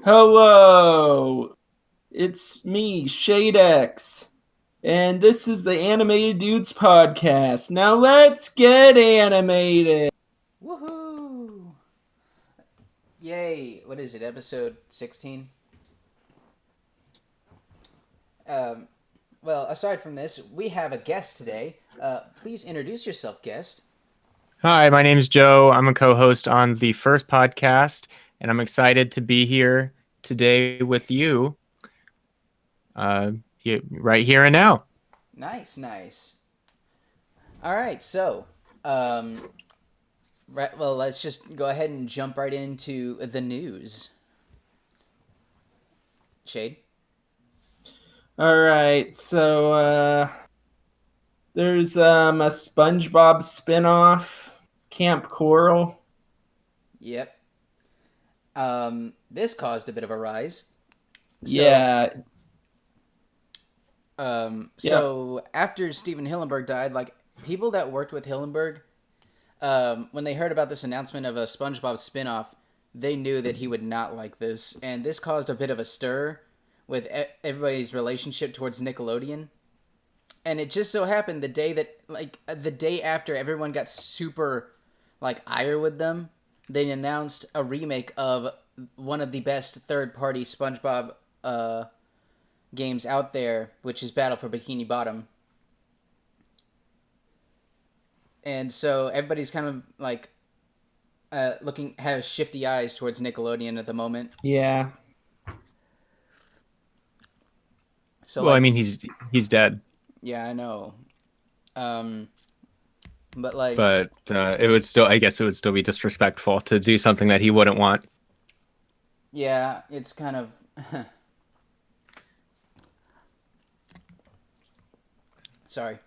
Hello, it's me, ShadeX, and this is the Animated Dudes podcast. Now let's get animated. Woohoo! Yay! What is it? Episode 16? Well, aside from this, we have a guest today. Please introduce yourself, guest. Hi, my name's Joe. I'm a co-host on the first podcast, and I'm excited to be here today with you, right here and now. Nice. All right, so, let's just go ahead and jump right into the news. Shade? All right, so there's a SpongeBob spinoff, Camp Coral. Yep. This caused a bit of a rise. Yeah. So after Steven Hillenburg died, people that worked with Hillenburg, when they heard about this announcement of a SpongeBob spinoff, they knew that he would not like this, and this caused a bit of a stir with everybody's relationship towards Nickelodeon. And it just so happened the day after everyone got super ire with them, they announced a remake of one of the best third-party SpongeBob games out there, which is Battle for Bikini Bottom. And so everybody's kind of has shifty eyes towards Nickelodeon at the moment. Yeah. So, well, I mean, he's dead. Yeah, I know. But it would still, I guess, it would still be disrespectful to do something that he wouldn't want. Yeah, it's kind of. Sorry.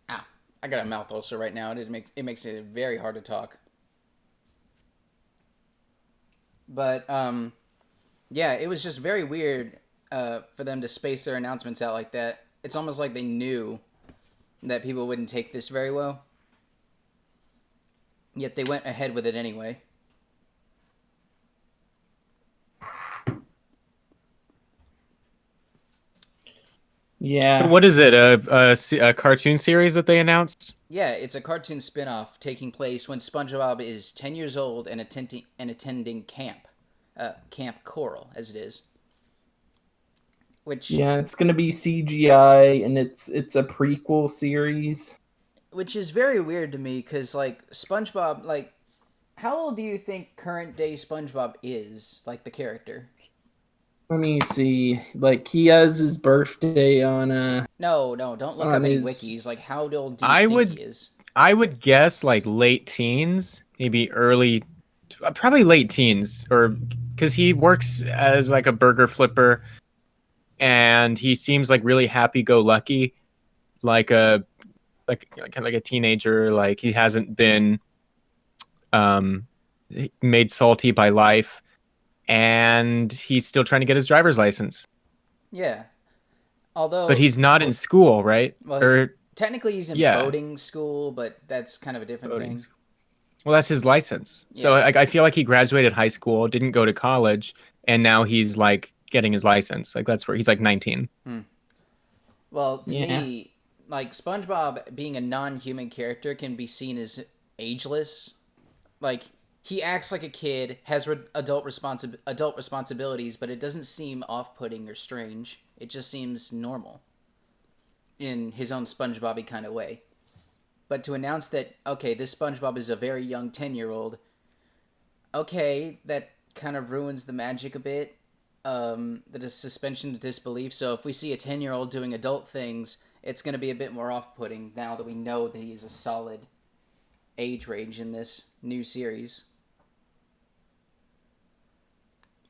Ow. I got a mouth ulcer right now. It makes it very hard to talk. But yeah, it was just very weird for them to space their announcements out like that. It's almost like they knew that people wouldn't take this very well. Yet they went ahead with it anyway. Yeah. So what is it? A cartoon series that they announced? Yeah, it's a cartoon spin-off taking place when SpongeBob is 10 years old and attending camp. Camp Coral, as it is. Yeah, it's gonna be CGI, and it's a prequel series. Which is very weird to me, because SpongeBob, how old do you think current day SpongeBob is, the character? Let me see. He has his birthday on No, don't look up any wikis. How old do you think he is? I would guess late teens, maybe probably late teens, or because he works as a burger flipper. And he seems really happy-go-lucky, kind of like a teenager. He hasn't been made salty by life, and he's still trying to get his driver's license. Yeah, but he's not in school, right? Well, technically he's in boating school, but that's kind of a different thing. Well, that's his license. Yeah. So I feel like he graduated high school, didn't go to college, and now he's getting his license. That's where he's 19. Well, to me, SpongeBob being a non-human character can be seen as ageless. He acts like a kid, has adult responsibilities, but it doesn't seem off-putting or strange. It just seems normal in his own SpongeBob-y kind of way. But to announce that, okay, this SpongeBob is a very young 10-year-old, okay, that kind of ruins the magic a bit. The suspension of disbelief. So if we see a 10-year-old doing adult things, it's going to be a bit more off-putting now that we know that he is a solid age range in this new series.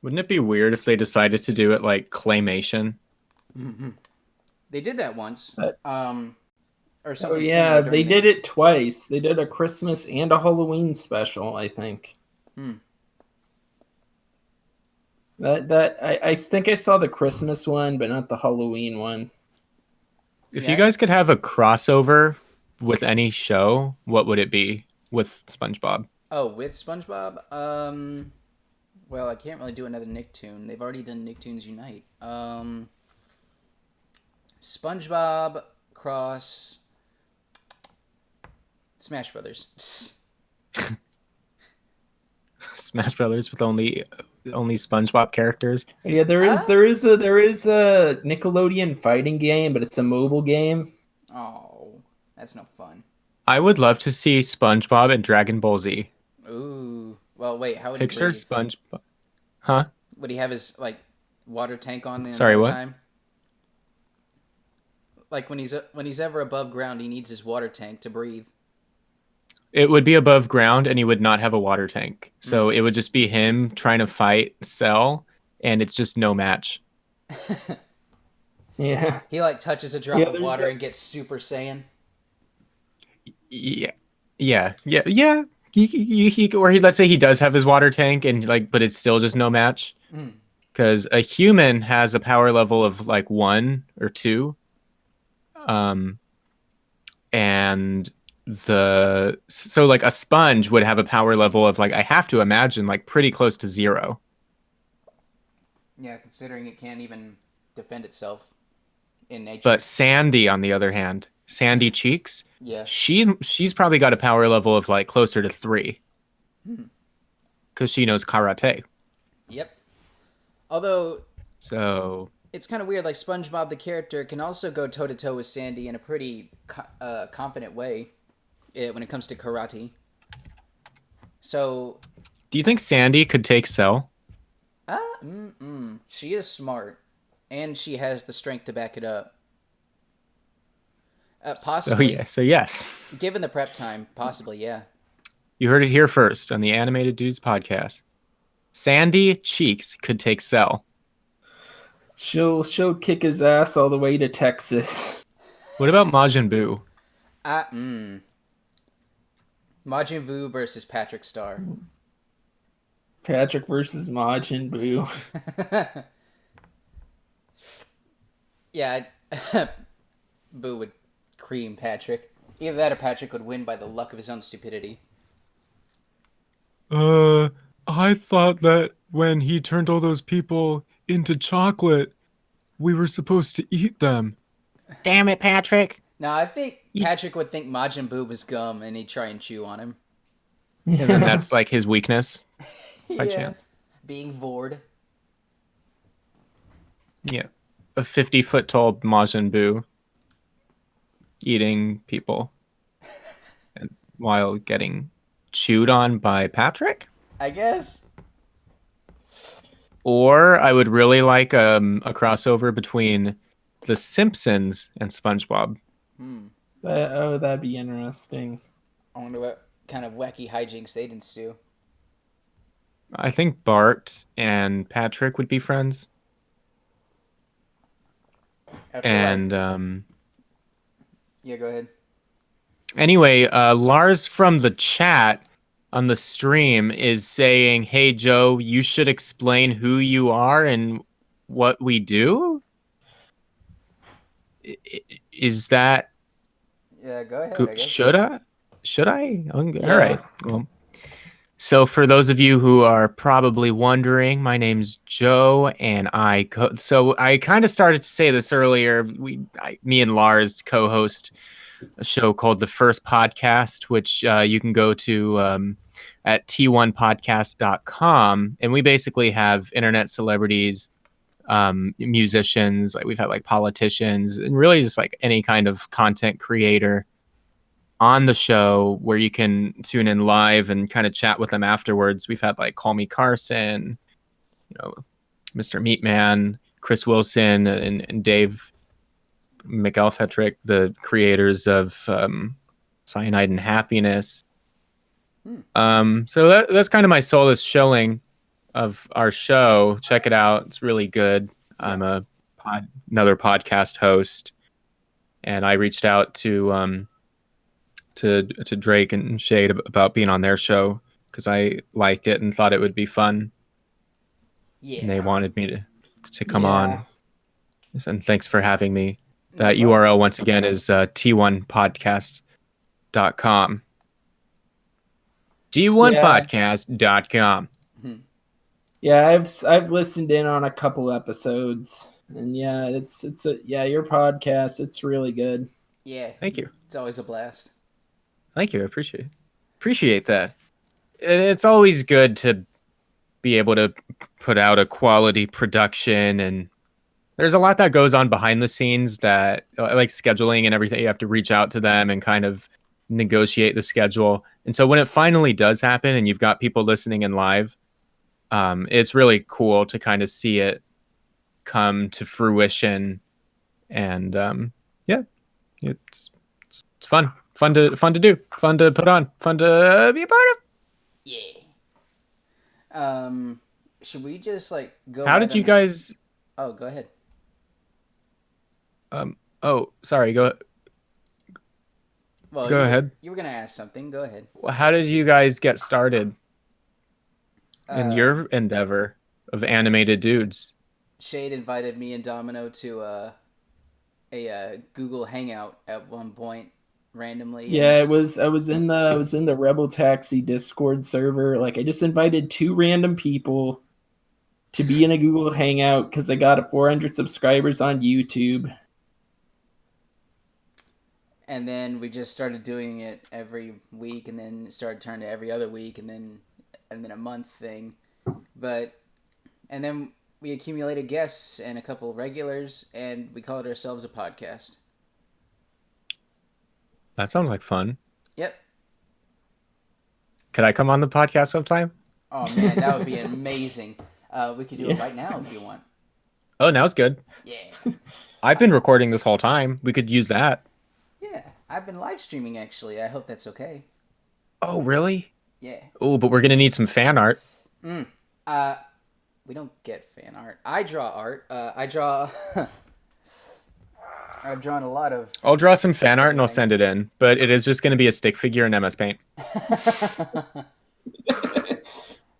Wouldn't it be weird if they decided to do it claymation? Mm-hmm. They did that once. Or something. Oh yeah, they did it twice. They did a Christmas and a Halloween special, I think. I think I saw the Christmas one, but not the Halloween one. If you Yeah. guys could have a crossover with any show, what would it be with SpongeBob? Oh, with SpongeBob. Well, I can't really do another Nicktoon. They've already done Nicktoons Unite. SpongeBob cross Smash Brothers. Smash Brothers with only SpongeBob characters. Yeah, there is a Nickelodeon fighting game, but it's a mobile game. Oh, that's no fun. I would love to see SpongeBob and Dragon Ball Z. Ooh. Well, wait. How would he Picture breathe? SpongeBob. Huh? Would he have his like water tank on the Sorry, entire what? time? Like when he's ever above ground, he needs his water tank to breathe. It would be above ground and he would not have a water tank. So Mm. it would just be him trying to fight Cell and it's just no match. Yeah. He like touches a drop Yeah, of there's water a- and gets Super Saiyan. Yeah. Yeah. Or let's say he does have his water tank and like, but it's still just no match. Mm. Because a human has a power level of like 1 or 2. And so like a sponge would have a power level of like, I have to imagine like pretty close to 0. Yeah, considering it can't even defend itself in nature. But Sandy, on the other hand, Sandy Cheeks, yeah. she's probably got a power level of like closer to 3 because she knows karate. Yep. Although So it's kind of weird, like SpongeBob the character can also go toe to toe with Sandy in a pretty confident way when it comes to karate. So, do you think Sandy could take Cell? she is smart, and she has the strength to back it up. Possibly, So yes. given the prep time, possibly, yeah. You heard it here first on the Animated Dudes podcast. Sandy Cheeks could take Cell. She'll kick his ass all the way to Texas. What about Majin Buu? Majin Buu versus Patrick Star. Patrick versus Majin Buu. Yeah, Boo would cream Patrick. Either that or Patrick would win by the luck of his own stupidity. I thought that when he turned all those people into chocolate, we were supposed to eat them. Damn it, Patrick. Now, I think Patrick would think Majin Buu was gum and he'd try and chew on him. And then that's like his weakness. By chance. Being Vord. Yeah. A 50-foot tall Majin Buu eating people and while getting chewed on by Patrick. I guess. Or I would really like a crossover between The Simpsons and SpongeBob. That'd be interesting. I wonder what kind of wacky hijinks they'd ensue. I think Bart and Patrick would be friends. And yeah, go ahead. anyway, Lars from the chat on the stream is saying, "Hey Joe, you should explain who you are and what we do." Is that? Yeah, go ahead. I guess. Should I? Should I? Okay, Yeah. all right. Well, so for those of you who are probably wondering, my name's Joe, and I kind of started to say this earlier. Me and Lars co-host a show called The First Podcast, which you can go to at t1podcast.com, and we basically have internet celebrities, musicians, like we've had like politicians, and really just like any kind of content creator on the show where you can tune in live and kind of chat with them afterwards. We've had like Call Me Carson, Mr. Meatman, Chris Wilson, and Dave McElfetrick, the creators of Cyanide and Happiness. So that's kind of my solace showing of our show. Check it out. It's really good. I'm another podcast host, and I reached out to Drake and Shade about being on their show because I liked it and thought it would be fun. and they Yeah. wanted me to come Yeah. on. And thanks for having me. No That problem. URL once again is t1podcast.com. t1podcast.com. Yeah, I've listened in on a couple episodes, and yeah, your podcast. It's really good. Yeah. Thank you. It's always a blast. Thank you. I appreciate that. It's always good to be able to put out a quality production, and there's a lot that goes on behind the scenes that like scheduling and everything. You have to reach out to them and kind of negotiate the schedule. And so when it finally does happen and you've got people listening in live, it's really cool to kind of see it come to fruition. And yeah, it's fun to do, fun to put on, fun to be a part of. Yeah. Should we just like go? How did you guys? Oh, go ahead. Oh, sorry. Well, Go ahead. You were gonna ask something. Go ahead. How did you guys get started in Uh, your endeavor of animated dudes? Shade invited me and Domino to a Google Hangout at one point randomly. Yeah, I was in the Rebel Taxi Discord server. Like, I just invited 2 random people to be in a Google Hangout because I got 400 subscribers on YouTube. And then we just started doing it every week, and then it started turning to every other week, and then a month thing. And then we accumulated guests and a couple of regulars, and we called ourselves a podcast. That sounds like fun. Yep. Could I come on the podcast sometime? Oh man, that would be amazing. We could do it right now if you want. Oh, now it's good. Yeah. I've been recording this whole time. We could use that. Yeah, I've been live streaming actually. I hope that's okay. Oh, really? Yeah. Oh, but we're gonna need some fan art. We don't get fan art. I draw art. I draw. I've drawn a lot of. I'll draw some fan art and I'll send it in. But it is just gonna be a stick figure in MS Paint.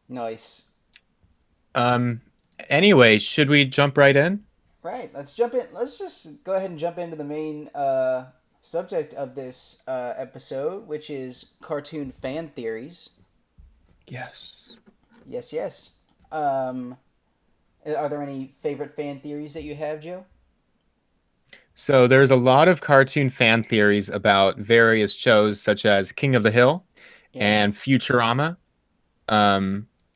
Nice. Anyway, should we jump right in? Right. Let's jump in. Let's just go ahead and jump into the main subject of this episode, which is cartoon fan theories. Yes. Yes, yes. Are there any favorite fan theories that you have, Joe? So there's a lot of cartoon fan theories about various shows such as King of the Hill and Futurama,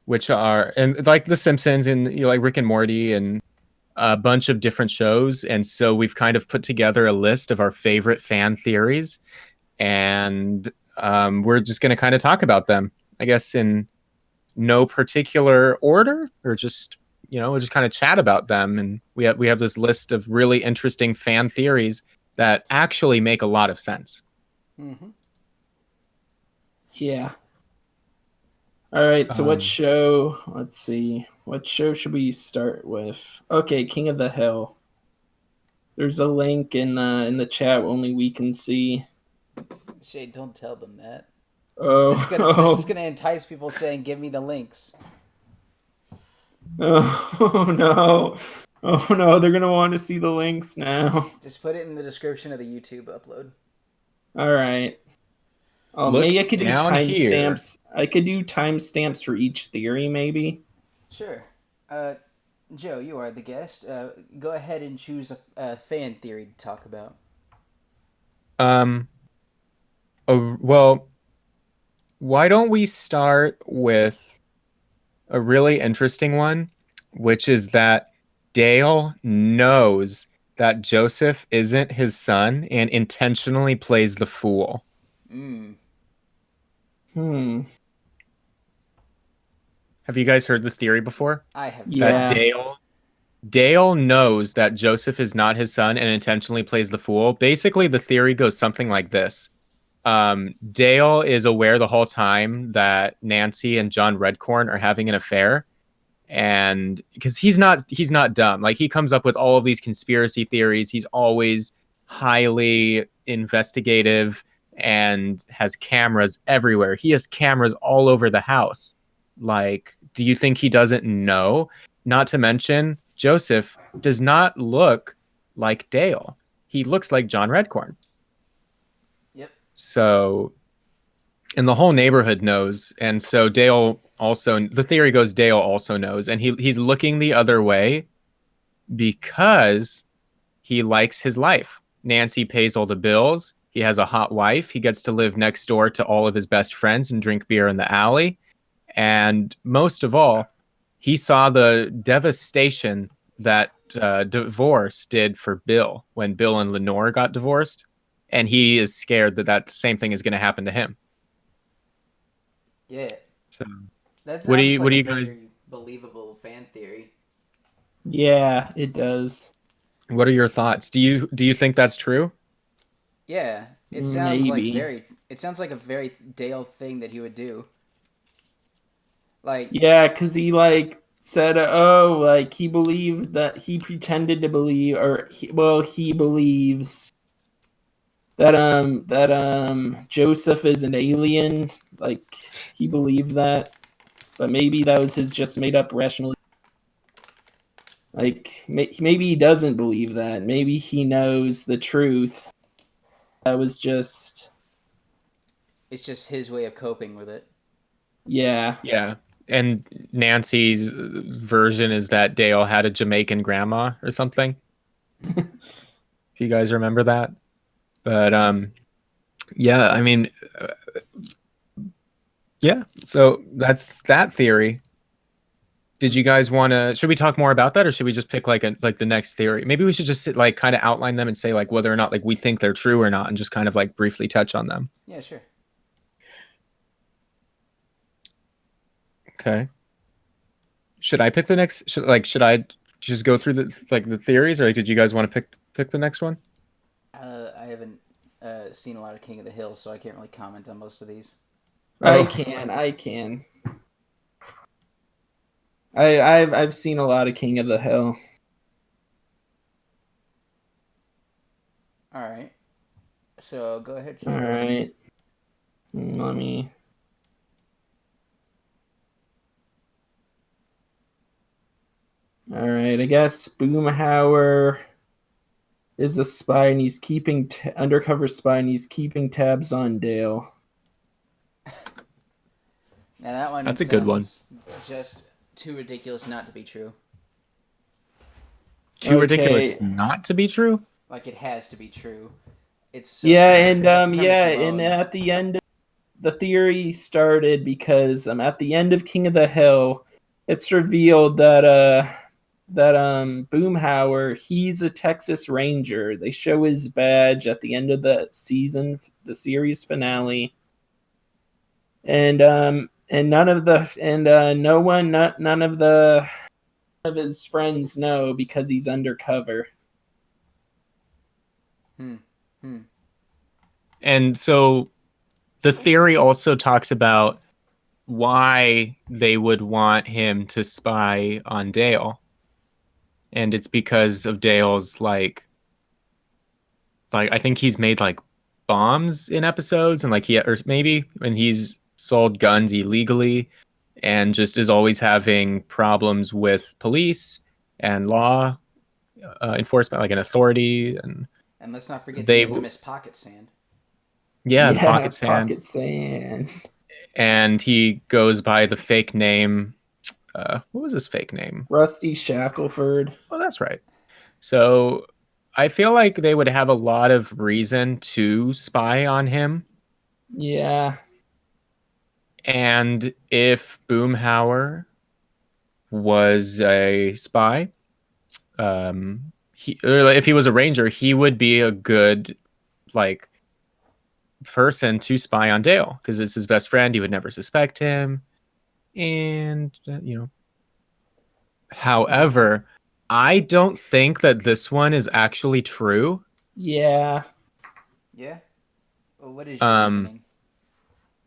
which are and like The Simpsons and like Rick and Morty and a bunch of different shows. And so we've kind of put together a list of our favorite fan theories, and we're just going to kind of talk about them, I guess, in no particular order, or just we'll just kind of chat about them. And we have this list of really interesting fan theories that actually make a lot of sense. Mm-hmm. Yeah. All right, so what show? Let's see. What show should we start with? Okay, King of the Hill. There's a link in the chat only we can see. Shade, don't tell them that. Oh, this is gonna entice people saying, "Give me the links." Oh no! Oh no! They're gonna want to see the links now. Just put it in the description of the YouTube upload. All right. Oh, Look maybe I could do down here. timestamps. I could do timestamps for each theory, maybe. Sure. Joe, you are the guest. Go ahead and choose a fan theory to talk about. Well, why don't we start with a really interesting one, which is that Dale knows that Joseph isn't his son and intentionally plays the fool. Have you guys heard this theory before? I have. Yeah. That Dale knows that Joseph is not his son and intentionally plays the fool. Basically, the theory goes something like this. Dale is aware the whole time that Nancy and John Redcorn are having an affair, and because he's not dumb. Like, he comes up with all of these conspiracy theories. He's always highly investigative and has cameras everywhere. He has cameras all over the house. Like, do you think he doesn't know? Not to mention, Joseph does not look like Dale. He looks like John Redcorn. Yep. So, and the whole neighborhood knows. And so Dale also, the theory goes Dale also knows. And he's looking the other way because he likes his life. Nancy pays all the bills. He has a hot wife. He gets to live next door to all of his best friends and drink beer in the alley. And most of all, he saw the devastation that divorce did for Bill when Bill and Lenore got divorced. And he is scared that that same thing is going to happen to him. Yeah. So, That what do sounds you like a guys? very believable fan theory. Yeah, it does. What are your thoughts? Do you think that's true? Yeah, it sounds like Maybe. it sounds like a very Dale thing that he would do. Like, Yeah, because he like said, oh, like he believed that he pretended to believe, or he believes that Joseph is an alien. Like he believed that, but maybe that was his just made up rational. Like maybe he doesn't believe that. Maybe he knows the truth. That was just it's just his way of coping with it. yeah. Yeah. And Nancy's version is that Dale had a Jamaican grandma or something. If you guys remember that. But yeah, I mean yeah, so that's that theory. Did you guys want to should we talk more about that or should we just pick like the next theory? Maybe we should just sit, like kind of outline them and say like whether or not like we think they're true or not and just kind of like briefly touch on them. Yeah, sure. Okay. Should I pick the next should I just go through the theories or like, did you guys want to pick the next one? I haven't seen a lot of King of the Hill, so I can't really comment on most of these. I Oh, can. I've seen a lot of King of the Hill. All right. So go ahead. All right. Let me. All right. I guess Boomhauer is a spy, and he's keeping undercover spy, and he's keeping tabs on Dale. Now that one that's a good one. Just too ridiculous not to be true. Too ridiculous not to be true? Like it has to be true. It's so yeah, and alone. at the end, the theory started because at the end of King of the Hill, it's revealed that Boomhauer, he's a Texas Ranger. They show his badge at the end of the season, the series finale, and none of his friends know because he's undercover. And so the theory also talks about why they would want him to spy on Dale. And it's because of Dale's like I think he's made like bombs in episodes and like or maybe when he's sold guns illegally and just is always having problems with police and law enforcement, like an authority. And let's not forget the they infamous pocket sand. yeah, the pocket sand. Pocket sand. And he goes by the fake name. What was his fake name? Rusty Shackelford. Oh, that's right. So I feel like they would have a lot of reason to spy on him. Yeah. And if Boomhauer was a spy, if he was a ranger, he would be a good like person to spy on Dale because it's his best friend. He would never suspect him, and However, I don't think that this one is actually true. Yeah. Yeah. Well, what is your reasoning?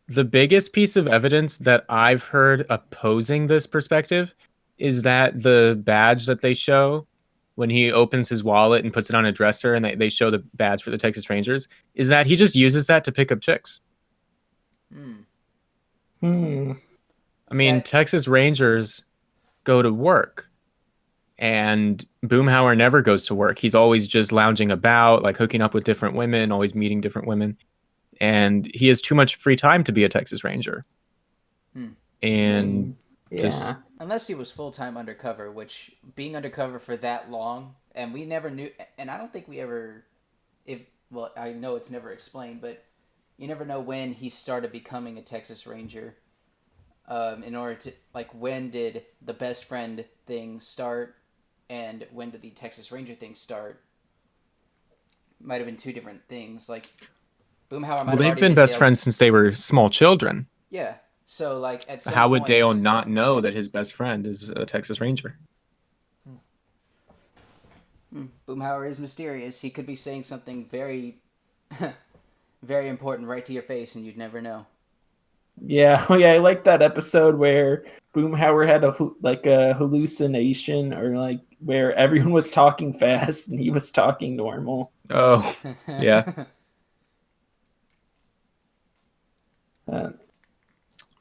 The biggest piece of evidence that I've heard opposing this perspective is that the badge that they show when he opens his wallet and puts it on a dresser and they show the badge for the Texas Rangers is that he just uses that to pick up chicks. I mean, Texas Rangers go to work. And Boomhauer never goes to work. He's always just lounging about, like hooking up with different women, always meeting different women. And he has too much free time to be a Texas Ranger. And just unless he was full-time undercover, which being undercover for that long, and we never knew, and I don't think we ever, I know it's never explained, but you never know when he started becoming a Texas Ranger. In order to, like, when did the best friend thing start, and when did the Texas Ranger thing start? Might have been two different things. Like, Boomhauer might have they've already been been best Dale's... friends since they were small children. Yeah. So, like, at some How would point... Dale not know that his best friend is a Texas Ranger? Boomhauer is mysterious. He could be saying something very, very important right to your face, and you'd never know. Yeah, I like that episode where Boomhauer had a hallucination, or like where everyone was talking fast and he was talking normal. Oh, yeah.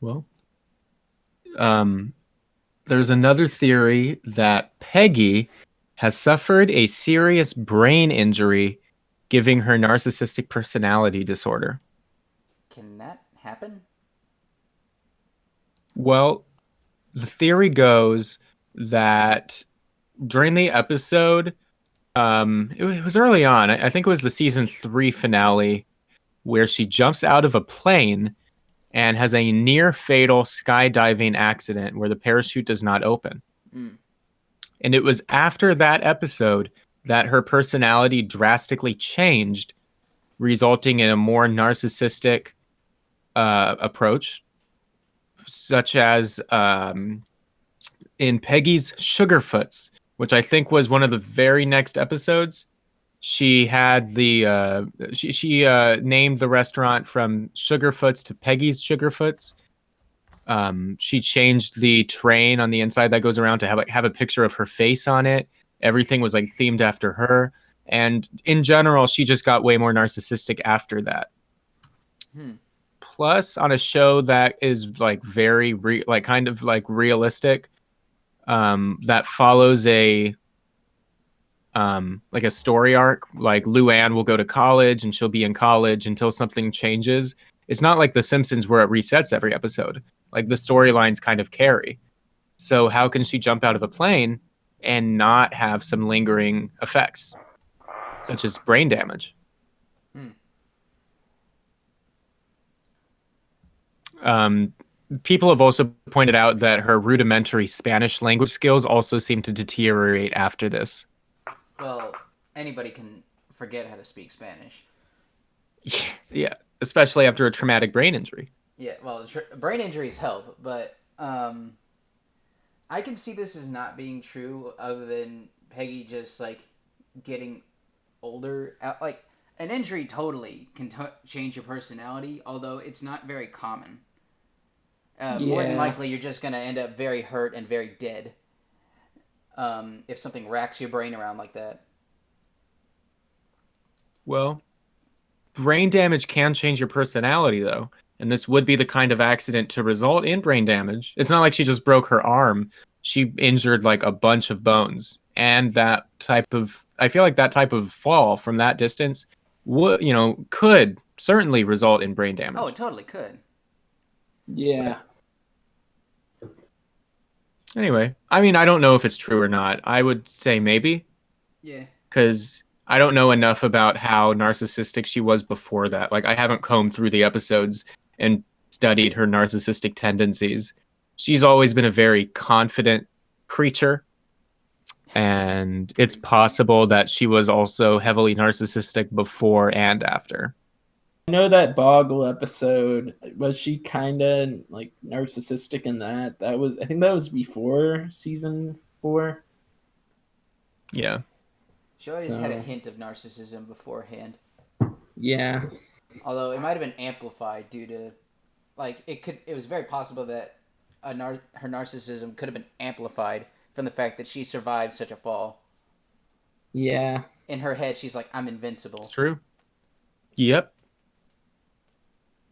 Well, there's another theory that Peggy has suffered a serious brain injury, giving her narcissistic personality disorder. Can that happen? Well, the theory goes that during the episode, it was early on. I think it was the season 3 finale, where she jumps out of a plane and has a near fatal skydiving accident where the parachute does not open. And it was after that episode that her personality drastically changed, resulting in a more narcissistic approach, such as in Peggy's Sugarfoots, which I think was one of the very next episodes. She had the she named the restaurant from Sugarfoots to Peggy's Sugarfoots. She changed the train on the inside that goes around to have a picture of her face on it. Everything was like themed after her, and in general, she just got way more narcissistic after that. Plus, on a show that is like very kind of like realistic, that follows a like a story arc. Like Luann will go to college and she'll be in college until something changes. It's not like The Simpsons where it resets every episode. Like the storylines kind of carry. So how can she jump out of a plane and not have some lingering effects, such as brain damage? People have also pointed out that her rudimentary Spanish language skills also seem to deteriorate after this. Well, anybody can forget how to speak Spanish. Yeah, especially after a traumatic brain injury. Yeah, well, brain injuries help, but I can see this as not being true other than Peggy just, like, getting older. Like, an injury totally can change your personality, although it's not very common. More than likely, you're just going to end up very hurt and very dead if something racks your brain around like that. Well, brain damage can change your personality, though. And this would be the kind of accident to result in brain damage. It's not like she just broke her arm. She injured like a bunch of bones. And I feel like that type of fall from that distance could certainly result in brain damage. Oh, it totally could. Yeah. Anyway, I mean, I don't know if it's true or not. I would say maybe. Yeah. Because I don't know enough about how narcissistic she was before that. Like, I haven't combed through the episodes and studied her narcissistic tendencies. She's always been a very confident creature. And it's possible that she was also heavily narcissistic before and after. I know that Boggle episode, was she kind of like narcissistic in that? I think that was before season 4. Yeah. She always had a hint of narcissism beforehand. Yeah. Although it might have been amplified due to, like, it was very possible that her narcissism could have been amplified from the fact that she survived such a fall. Yeah. In her head, she's like, I'm invincible. It's true. Yep.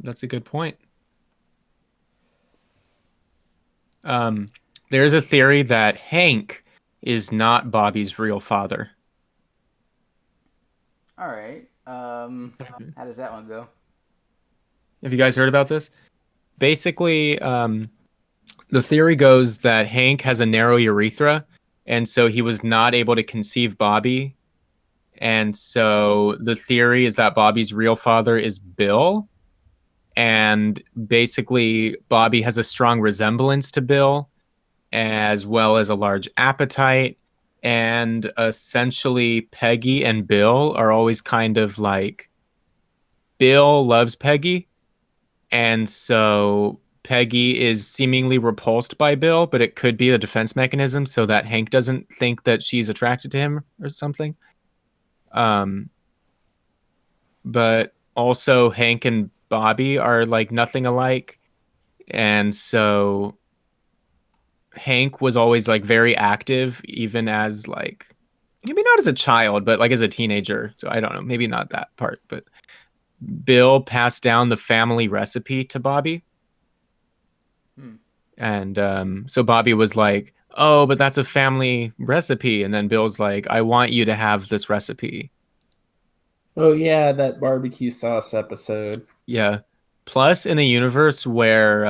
That's a good point. There's a theory that Hank is not Bobby's real father. All right. How does that one go? Have you guys heard about this? Basically, the theory goes that Hank has a narrow urethra, and so he was not able to conceive Bobby. And so the theory is that Bobby's real father is Bill. And basically, Bobby has a strong resemblance to Bill, as well as a large appetite. And essentially, Peggy and Bill are always kind of like Bill loves Peggy. And so Peggy is seemingly repulsed by Bill, but it could be a defense mechanism so that Hank doesn't think that she's attracted to him or something. Um, but also Hank and Bobby are like nothing alike. And so Hank was always like very active, even as like maybe not as a child, but like as a teenager. So I don't know, maybe not that part, but Bill passed down the family recipe to Bobby. Hmm. And so Bobby was like, "Oh, but that's a family recipe." And then Bill's like, "I want you to have this recipe." Oh yeah, that barbecue sauce episode. Yeah. Plus, in a universe where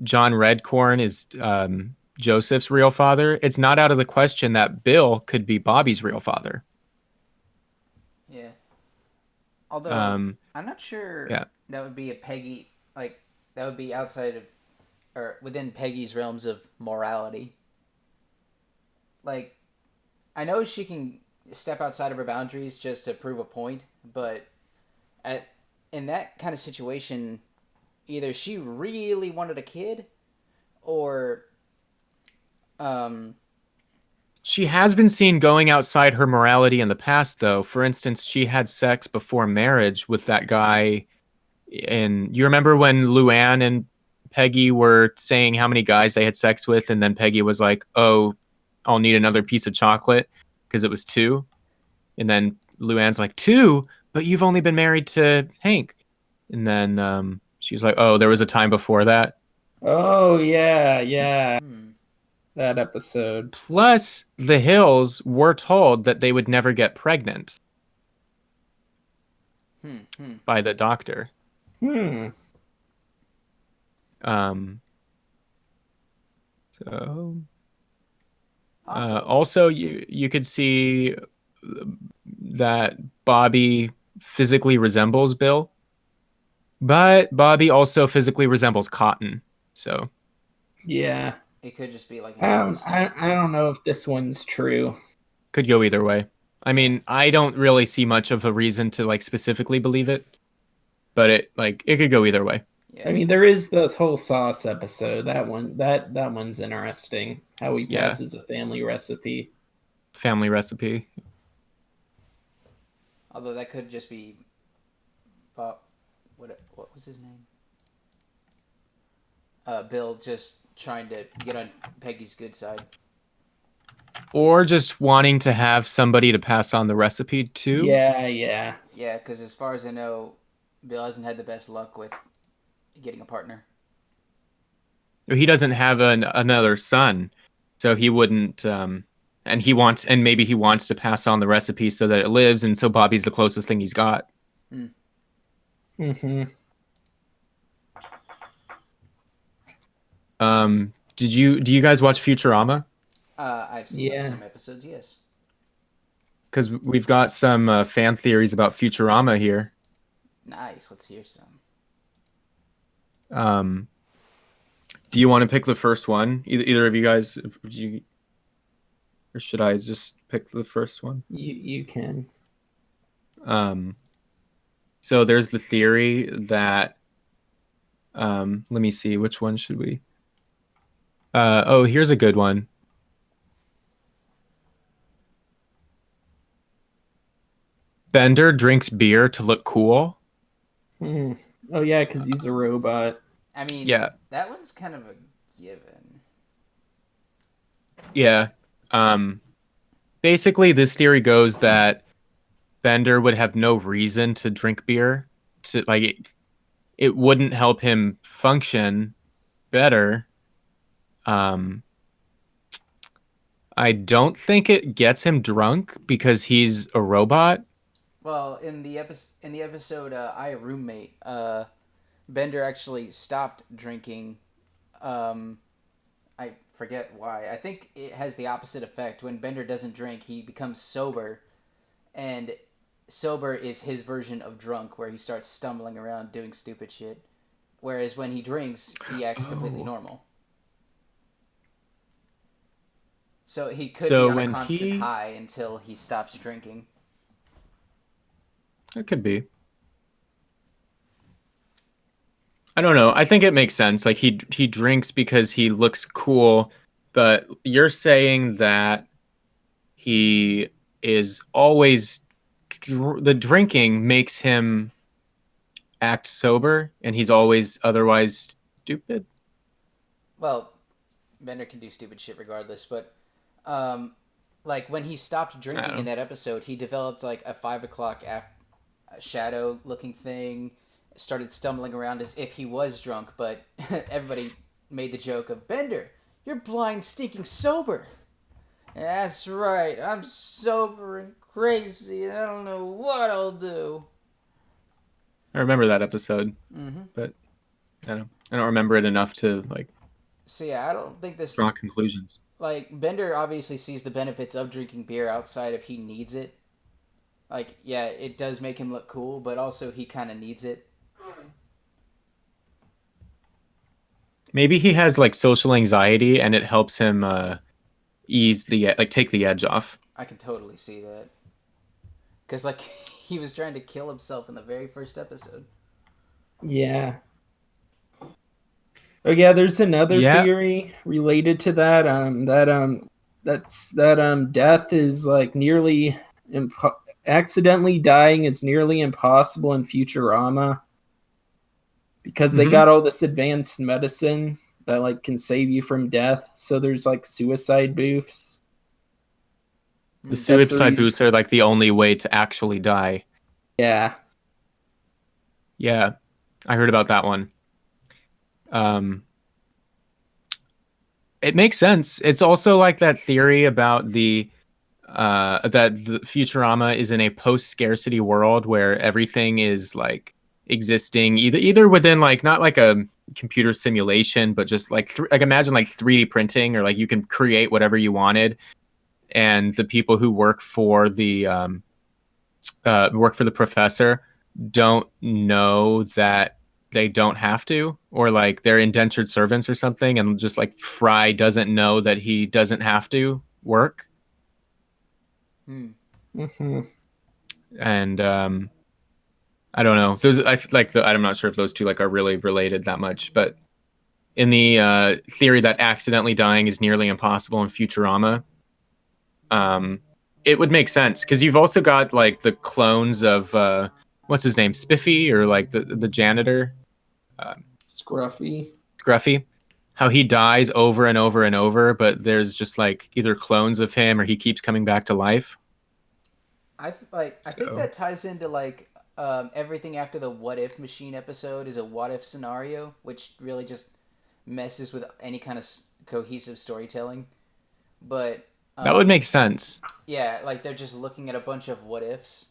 John Redcorn is Joseph's real father, it's not out of the question that Bill could be Bobby's real father. Yeah. Although Um, I'm not sure yeah. that would be a Peggy like that would be outside of or within Peggy's realms of morality. Like I know she can step outside of her boundaries just to prove a point, but at in that kind of situation, either she really wanted a kid, or um, She has been seen going outside her morality in the past, though. For instance, she had sex before marriage with that guy. And you remember when Luann and Peggy were saying how many guys they had sex with, and then Peggy was like, "Oh, I'll need another piece of chocolate," because it was two. And then Luann's like, "Two? But you've only been married to Hank." And then she was like, "Oh, there was a time before that." Oh yeah, yeah, hmm, that episode. Plus, the Hills were told that they would never get pregnant hmm, hmm. by the doctor. Hmm. Um, so Also, also you could see that Bobby physically resembles Bill, but Bobby also physically resembles Cotton. So Yeah. it could just be like an obvious thing. I don't know if this one's true. could go either way. I Yeah, mean, I don't really see much of a reason to like specifically believe it, but it could go either way. I yeah. mean, there is this whole sauce episode. That one's interesting. How he Yeah, passes a family recipe. family recipe. Although that could just be, what was his name? Bill just trying to get on Peggy's good side. Or just wanting to have somebody to pass on the recipe to. Yeah, yeah. Yeah, because as far as I know, Bill hasn't had the best luck with getting a partner. He doesn't have another son, so he wouldn't. And he wants, and maybe he wants to pass on the recipe so that it lives, and so Bobby's the closest thing he's got. Hmm. Mm-hmm. Do you guys watch Futurama? I've seen Yeah. some episodes, yes. Because we've got some fan theories about Futurama here. Nice, let's hear some. Um, do you want to pick the first one? Either of you guys, or should I just pick the first one? You can. Um, so there's the theory that let me see, which one should we? Oh, here's a good one. Bender drinks beer to look cool. Hmm. Oh yeah, because he's a robot. I mean, Yeah, that one's kind of a given. yeah. Um, Basically, this theory goes that Bender would have no reason to drink beer. To like, it wouldn't help him function better. Um, I don't think it gets him drunk because he's a robot. Well, in the episode I Roommate, Bender actually stopped drinking. Um, I forget why. I think it has the opposite effect. When Bender doesn't drink, he becomes sober, and sober is his version of drunk, where he starts stumbling around doing stupid shit. Whereas when he drinks, he acts completely Oh. normal. So he could be So on a when constant he, high until he stops drinking. it could be. I don't know. I think it makes sense. Like he drinks because he looks cool, but you're saying that he is always the drinking makes him act sober and he's always otherwise stupid. Well, Bender can do stupid shit regardless, but um, like when he stopped I don't drinking in know. that episode, he developed like a 5 o'clock shadow looking thing, started stumbling around as if he was drunk, but everybody made the joke of Bender, you're blind, stinking sober. That's right, I'm sober and crazy, and I don't know what I'll do. I remember that episode, Mm-hmm. but I don't remember it enough to like So yeah, I don't think this draw conclusions. like Bender obviously sees the benefits of drinking beer outside if he needs it. Like, yeah, it does make him look cool, but also he kind of needs it. Maybe he has like social anxiety and it helps him ease the like take the edge off. I can totally see that. Because, like, he was trying to kill himself in the very first episode. Yeah. Oh yeah, there's another Yeah. theory related to that. Death is like nearly accidentally dying is nearly impossible in Futurama because they Mm-hmm. got all this advanced medicine that like can save you from death. So there's like suicide booths. The That's the suicide reason. booths are like the only way to actually die. Yeah. Yeah, I heard about that one. Um, it makes sense. It's also like that theory about the that the Futurama is in a post-scarcity world where everything is like existing either within like not like a computer simulation, but just like like imagine like 3D printing or like you can create whatever you wanted, and the people who work for the professor don't know that they don't have to, or like they're indentured servants or something, and just like Fry doesn't know that he doesn't have to work. Hmm. Mm-hmm. And I don't know. Those I like the I'm not sure if those two like are really related that much, but in the theory that accidentally dying is nearly impossible in Futurama, um, it would make sense because you've also got like the clones of what's his name, Spiffy, or like the janitor, uh, Scruffy. Scruffy. How he dies over and over and over, but there's just like either clones of him or he keeps coming back to life. I think So that ties into like everything after the What If Machine episode is a what if scenario, which really just messes with any kind of cohesive storytelling. But that would um, make sense. yeah, like they're just looking at a bunch of what ifs.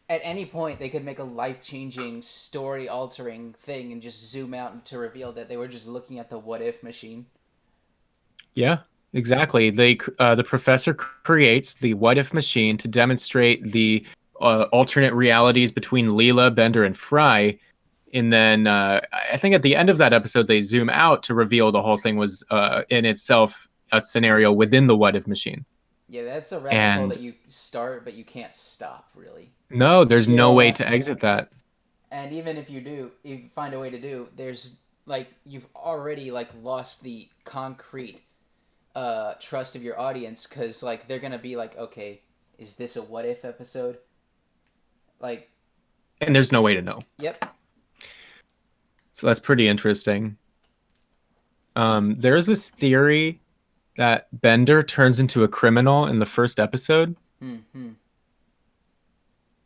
At any point, they could make a life changing, story altering thing and just zoom out to reveal that they were just looking at the what if machine. Yeah, exactly. The professor creates the what if machine to demonstrate the alternate realities between Leela, Bender, and Fry. And then I think at the end of that episode, they zoom out to reveal the whole thing was in itself a scenario within the what if machine. Yeah, that's a rabbit hole And that you start, but you can't stop, really. no, there's no way Yeah. to exit that. And even if you do, if you find a way to do, there's like you've already like lost the concrete trust of your audience because like they're gonna be like, okay, is this a what if episode? Like, And there's no way to know. yep. So that's pretty interesting. There's this theory that Bender turns into a criminal in the first episode. Hmm.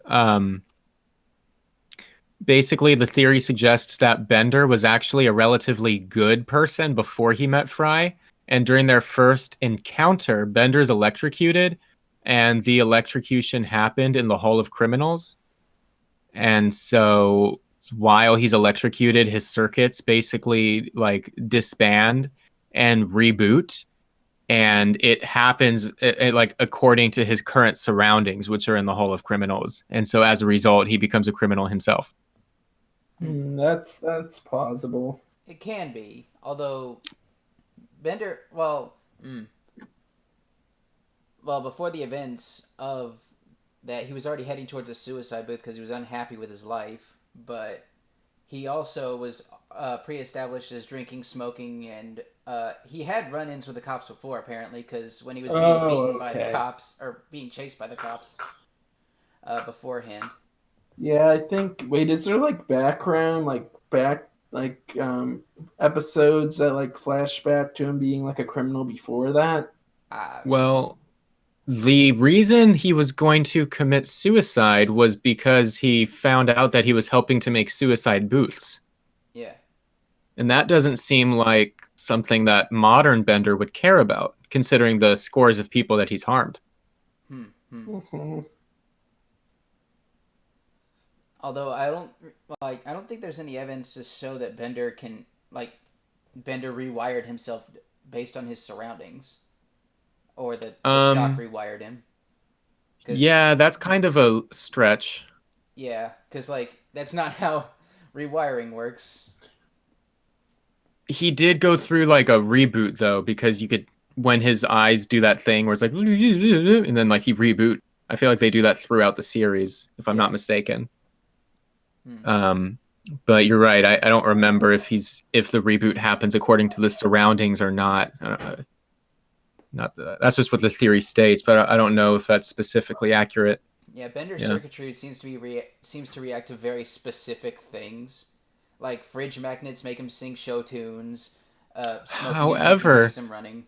Um, Basically, the theory suggests that Bender was actually a relatively good person before he met Fry, And during their first encounter, Bender's electrocuted, and the electrocution happened in the Hall of Criminals. And so while he's electrocuted, his circuits basically like disband and reboot. And it happens like according to his current surroundings, which are in the Hall of Criminals. And so as a result, he becomes a criminal himself. That's plausible. It can be, although Bender, well, before the events of that, he was already heading towards a suicide booth because he was unhappy with his life, but he also was pre-established as drinking, smoking, and he had run-ins with the cops before, apparently, because when he was being beaten by the cops, or being chased by the cops beforehand. Yeah, I think. Wait, is there like background, episodes that like flashback to him being like a criminal before that? Well, the reason he was going to commit suicide was because he found out that he was helping to make suicide booths. Yeah. And that doesn't seem like something that modern Bender would care about, considering the scores of people that he's harmed. Mm-hmm. Although I don't think there's any evidence to show that Bender rewired himself based on his surroundings, or that the shock rewired him. Yeah, that's kind of a stretch. Yeah, because that's not how rewiring works. He did go through like a reboot though, because you could, when his eyes do that thing where it's like, and then like he reboot. I feel like they do that throughout the series, if I'm not mistaken. But you're right. I don't remember if the reboot happens according to the surroundings or not. That's just what the theory states, but I don't know if that's specifically accurate. Yeah, Bender's circuitry seems to react to very specific things, like fridge magnets make him sing show tunes. However, keeps him running.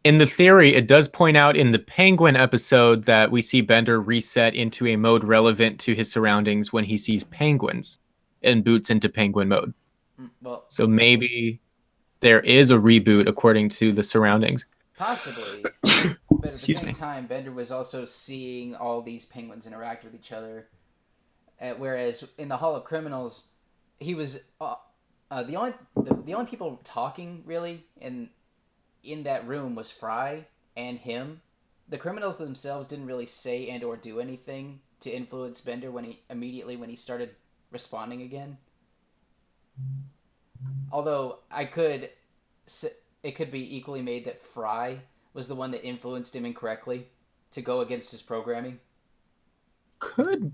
In the theory, it does point out in the Penguin episode that we see Bender reset into a mode relevant to his surroundings when he sees penguins and boots into penguin mode. Well, so maybe there is a reboot according to the surroundings. Possibly. But at the same time, Bender was also seeing all these penguins interact with each other. Whereas in the Hall of Criminals, he was the only people talking really in that room was Fry and him. The criminals themselves didn't really say and or do anything to influence Bender when he started responding again. Although it could be equally made that Fry was the one that influenced him incorrectly to go against his programming. Could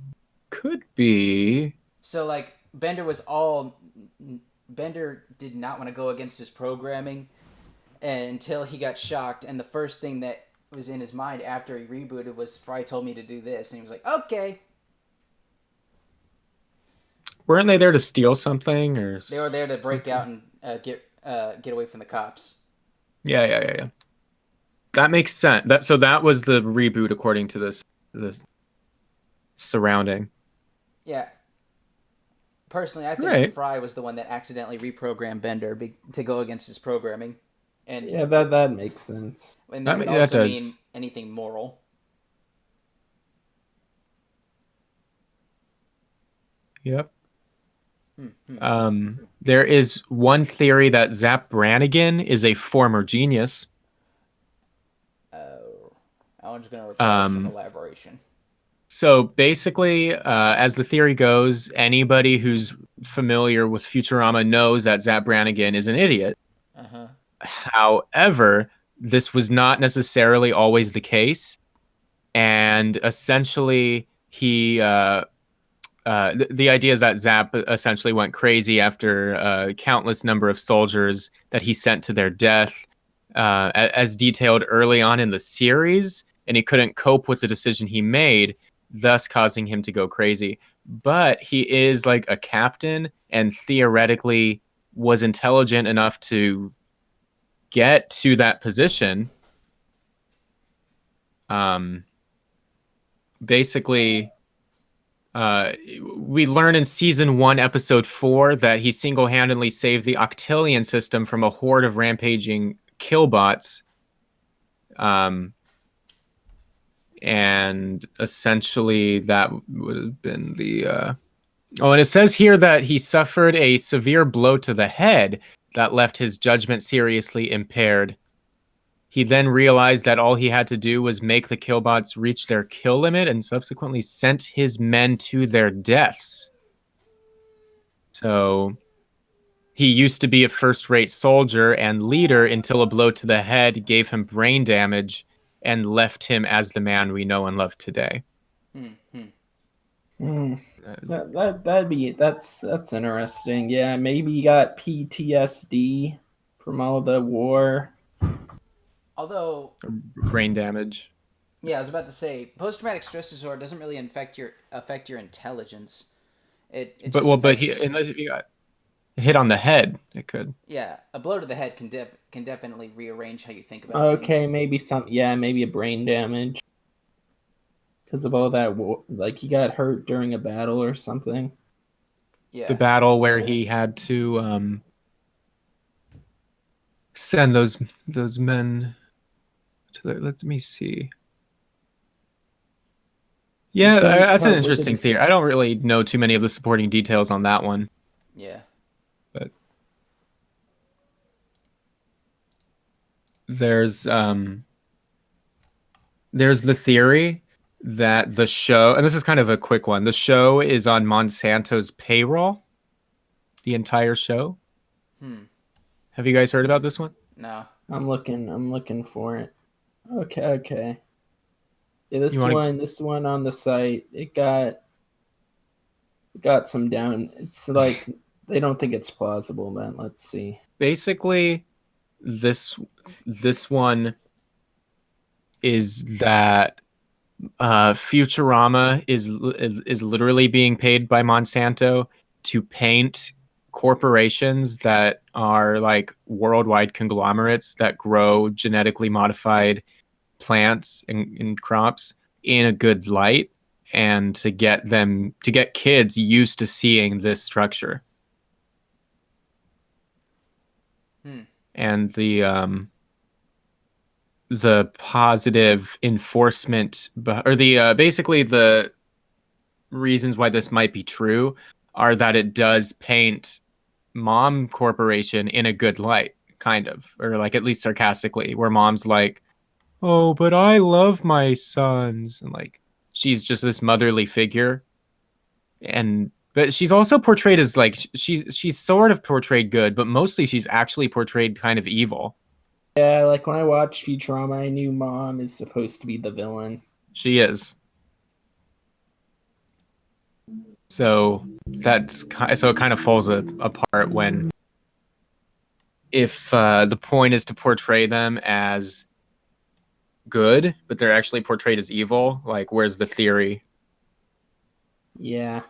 be. So Bender did not want to go against his programming until he got shocked, and the first thing that was in his mind after he rebooted was, Fry told me to do this, and he was like, okay. Weren't they there to steal something, or they were there to break out and get away from the cops? Yeah. That makes sense. That was the reboot according to the surrounding. Yeah. Personally, I think Fry was the one that accidentally reprogrammed Bender to go against his programming. And yeah, that makes sense. And that would also mean anything moral. Yep. There is one theory that Zap Brannigan is a former genius. Oh, I'm just going to require some elaboration. So basically, as the theory goes, anybody who's familiar with Futurama knows that Zap Brannigan is an idiot. Uh-huh. However, this was not necessarily always the case. And essentially, the idea is that Zap essentially went crazy after a countless number of soldiers that he sent to their death, as detailed early on in the series, and he couldn't cope with the decision he made, thus causing him to go crazy. But he is like a captain and theoretically was intelligent enough to get to that position. Basically, we learn in season 1, episode 4, that he single-handedly saved the Octillion system from a horde of rampaging killbots. And essentially that would have been the oh, and it says here that he suffered a severe blow to the head that left his judgment seriously impaired. He then realized that all he had to do was make the killbots reach their kill limit and subsequently sent his men to their deaths. So he used to be a first-rate soldier and leader until a blow to the head gave him brain damage and left him as the man we know and love today. That's interesting. Yeah, maybe he got PTSD from all the war. Although brain damage. Yeah, I was about to say post-traumatic stress disorder doesn't really affect your intelligence. It just affects. Unless you got hit on the head, it could. Yeah, a blow to the head can definitely rearrange how you think about Okay, things. maybe a brain damage because of all that. Like he got hurt during a battle or something. Yeah, the battle where he had to send those men to the, let me see. Yeah, that's an interesting theory. I don't really know too many of the supporting details on that one. Yeah. But there's the theory that the show, and this is kind of a quick one, the show is on Monsanto's payroll. The entire show. Have you guys heard about this one? No. I'm looking for it. Okay. Yeah, this one on the site, it got some down. It's like they don't think it's plausible, man. Let's see. Basically, this one is that Futurama is literally being paid by Monsanto to paint corporations that are like worldwide conglomerates that grow genetically modified plants and crops in a good light, and to get kids used to seeing this structure. And the positive enforcement, or the basically the reasons why this might be true are that it does paint Mom Corporation in a good light, kind of, or like at least sarcastically, where Mom's like, oh, but I love my sons, and like she's just this motherly figure. But she's also portrayed as like she's sort of portrayed good, but mostly she's actually portrayed kind of evil. Yeah, like when I watched Futurama, I knew Mom is supposed to be the villain. She is. So it kind of falls apart when if the point is to portray them as good, but they're actually portrayed as evil. Like, where's the theory? Yeah.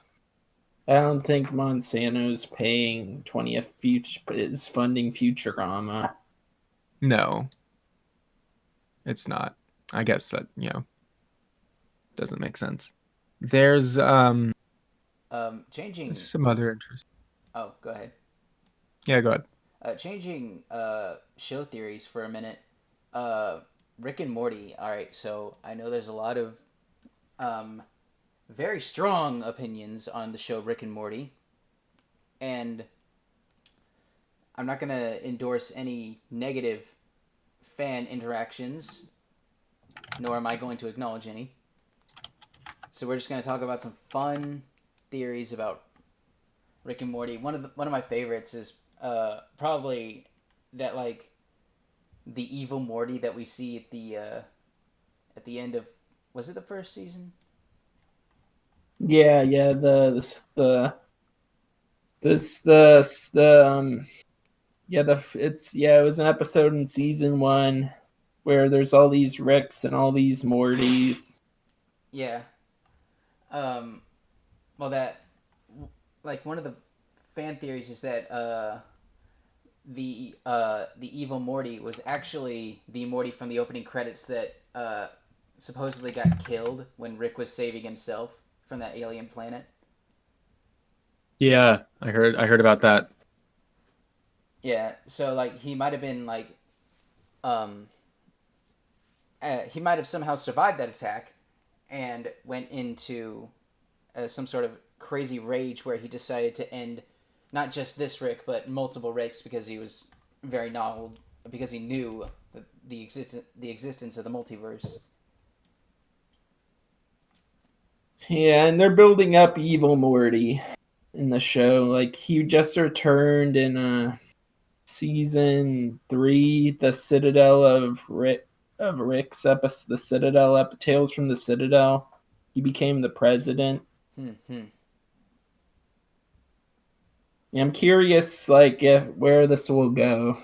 I don't think Monsanto's paying 20th Future is funding Futurama. No. It's not. I guess that, doesn't make sense. There's changing some other interest. Oh, go ahead. Yeah, go ahead. Changing show theories for a minute. Rick and Morty. All right, so I know there's a lot of very strong opinions on the show Rick and Morty, and I'm not gonna endorse any negative fan interactions, nor am I going to acknowledge any. So we're just gonna talk about some fun theories about Rick and Morty. One of my favorites is probably that, like, the evil Morty that we see at the end of, was it the first season? Yeah, it was an episode in season 1 where there's all these Ricks and all these Mortys. Yeah. Well, that, like, one of the fan theories is that the evil Morty was actually the Morty from the opening credits that supposedly got killed when Rick was saving himself from that alien planet. Yeah, I heard about that. Yeah, so like he might have been like um, he might have somehow survived that attack and went into some sort of crazy rage where he decided to end not just this Rick but multiple Ricks because he was very novel because he knew the existence of the multiverse. Yeah, and they're building up evil Morty in the show. Like he just returned in season 3, the Citadel of Rick's episode, the Citadel Tales from the Citadel. He became the president. Hmm. I'm curious, like, where this will go.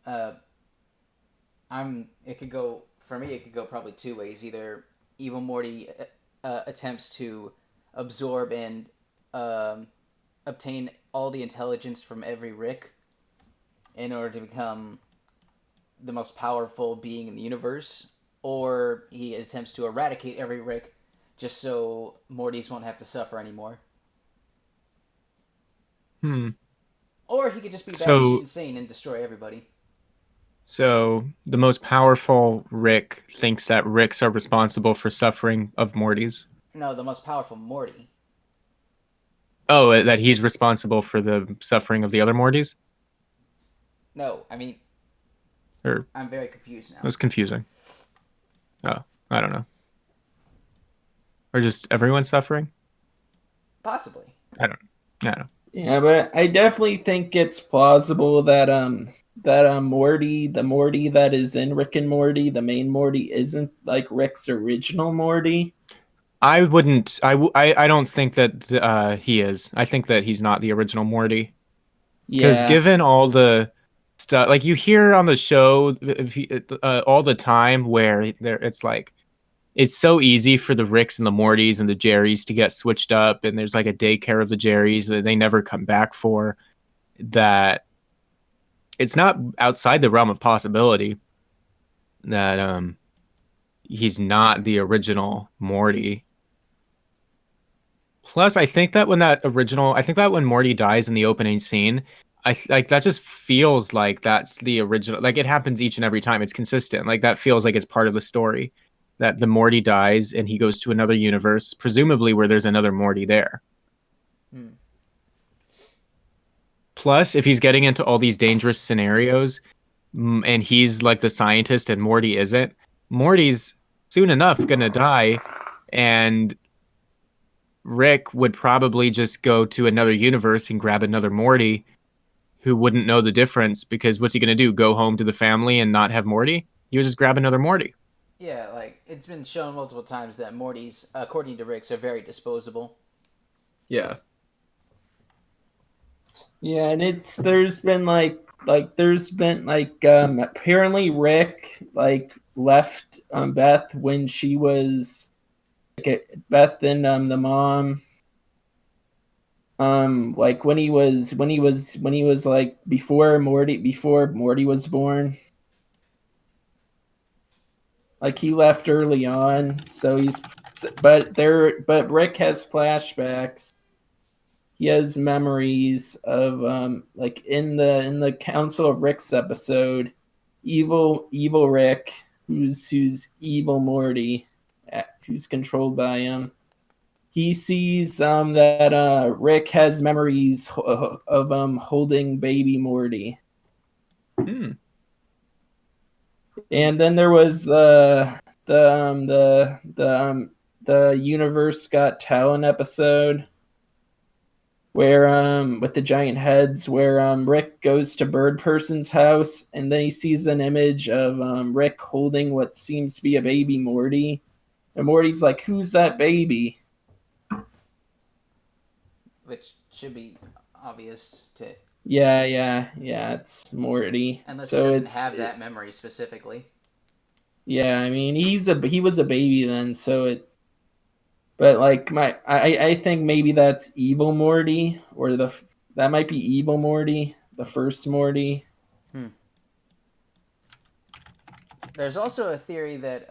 It could go for me. It could go probably two ways. Either evil Morty attempts to absorb and obtain all the intelligence from every Rick in order to become the most powerful being in the universe, or he attempts to eradicate every Rick just so Mortys won't have to suffer anymore. Or he could just be batshit So insane and destroy everybody. So the most powerful Rick thinks that Ricks are responsible for suffering of Mortys. No, the most powerful Morty. Oh, that he's responsible for the suffering of the other Mortys? No, I mean, Or I'm very confused now. it was confusing. Oh, I don't know. Or just everyone suffering? Possibly. I don't know. Yeah, but I definitely think it's plausible that Morty, the Morty that is in Rick and Morty, the main Morty, isn't like Rick's original Morty. I wouldn't. I don't think that he is. I think that he's not the original Morty. Because Yeah, given all the stuff, like you hear on the show all the time, where it's like it's so easy for the Ricks and the Mortys and the Jerrys to get switched up, and there's like a daycare of the Jerrys that they never come back for. That it's not outside the realm of possibility that he's not the original Morty. Plus, I think that when Morty dies in the opening scene, like that just feels like that's the original. Like it happens each and every time. It's consistent. Like that feels like it's part of the story that the Morty dies and he goes to another universe, presumably where there's another Morty there. Hmm. Plus, if he's getting into all these dangerous scenarios, and he's like the scientist and Morty isn't, Morty's soon enough gonna die, and Rick would probably just go to another universe and grab another Morty who wouldn't know the difference because what's he going to do? Go home to the family and not have Morty? He would just grab another Morty. Yeah, like it's been shown multiple times that Mortys, according to Ricks, are very disposable. Yeah. yeah, and there's been apparently Rick like left Beth when she was Beth and the mom like when he was like before Morty was born. Like he left early on, so but Rick has flashbacks. He has memories of like in the Council of Ricks episode, evil Rick, who's evil Morty, who's controlled by him. He sees that Rick has memories of holding baby Morty. And then there was the Universe Got Talent episode where with the giant heads where Rick goes to Bird Person's house and then he sees an image of Rick holding what seems to be a baby Morty. And Morty's like, "Who's that baby?" Which should be obvious to Yeah, it's Morty. unless So he doesn't have that memory specifically. Yeah, I mean he was a baby then, so it. But like I think maybe that's evil Morty, or that might be evil Morty, the first Morty. There's also a theory that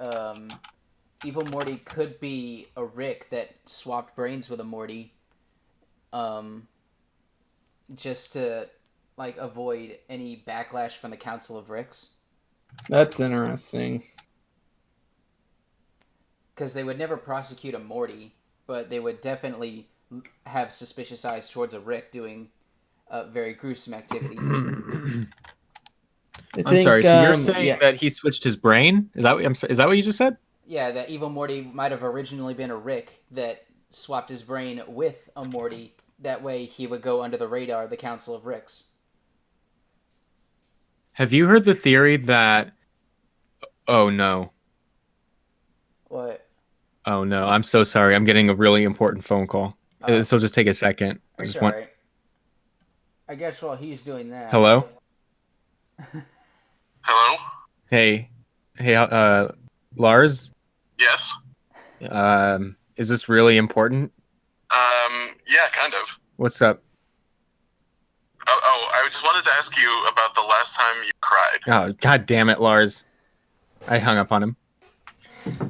evil Morty could be a Rick that swapped brains with a Morty, just to like avoid any backlash from the Council of Ricks. That's interesting. Because they would never prosecute a Morty, but they would definitely have suspicious eyes towards a Rick doing very gruesome activity. I'm sorry. So you're saying that he switched his brain? Is that is that what you just said? Yeah, that evil Morty might have originally been a Rick that swapped his brain with a Morty. That way he would go under the radar of the Council of Ricks. Have you heard the theory that... Oh, no. What? Oh, no. I'm so sorry. I'm getting a really important phone call. This will just take a second. It's alright. I guess while he's doing that... Hello? Hello? Hey. Hey, Lars? Yes? Is this really important? Yeah, kind of. What's up? Oh, I just wanted to ask you about the last time you cried. Oh, god damn it, Lars. I hung up on him.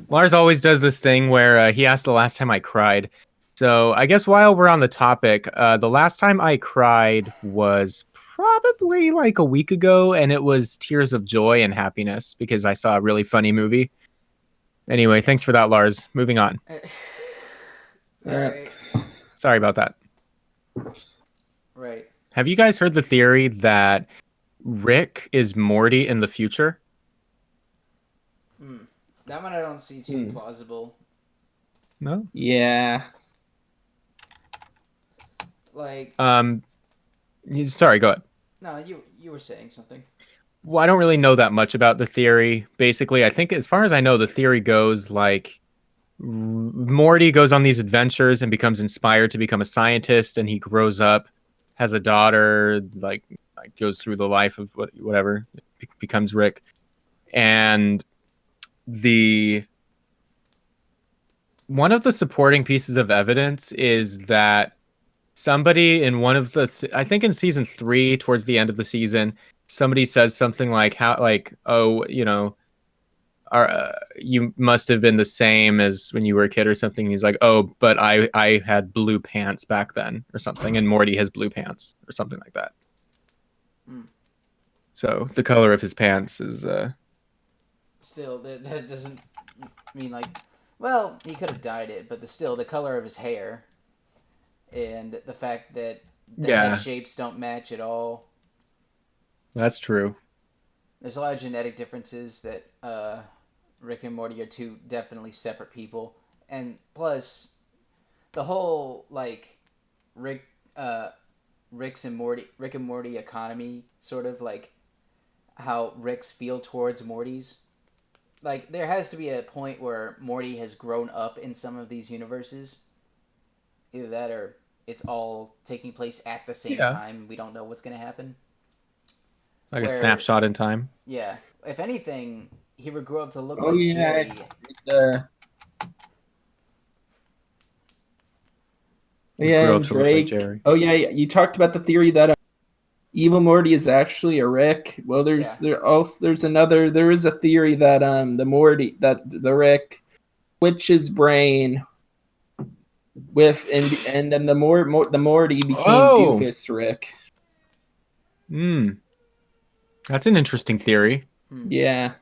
Lars always does this thing where he asked the last time I cried. So I guess while we're on the topic, the last time I cried was probably like a week ago, and it was tears of joy and happiness because I saw a really funny movie. Anyway, thanks for that, Lars. Moving on. Right. Sorry about that. Right. Have you guys heard the theory that Rick is Morty in the future? That one I don't see too plausible. No? Yeah. Like... Sorry, go ahead. No, you were saying something. Well, I don't really know that much about the theory. Basically, I think as far as I know, the theory goes like Morty goes on these adventures and becomes inspired to become a scientist, and he grows up, has a daughter, like goes through the life of whatever, becomes Rick. And one of the supporting pieces of evidence is that somebody in one of the, I think in season 3, towards the end of the season, somebody says something like, oh, you know, you must have been the same as when you were a kid or something. And he's like, oh, but I had blue pants back then or something. And Morty has blue pants or something like that. So the color of his pants is... Still, that doesn't mean like... Well, he could have dyed it, but the color of his hair and the fact that the head shapes don't match at all. That's true. There's a lot of genetic differences that Rick and Morty are two definitely separate people. And plus, the whole, like, Rick and Morty economy, sort of, like, how Ricks feel towards Mortys. Like, there has to be a point where Morty has grown up in some of these universes. Either that or it's all taking place at the same time. We don't know what's going to happen. Like a snapshot in time. Yeah. If anything, he would grow up to look like Jerry. And Drake. Like oh yeah, you talked about the theory that Evil Morty is actually a Rick. Well, there is a theory that the Rick switches brain with and then the Morty became Doofus Rick. That's an interesting theory. Yeah.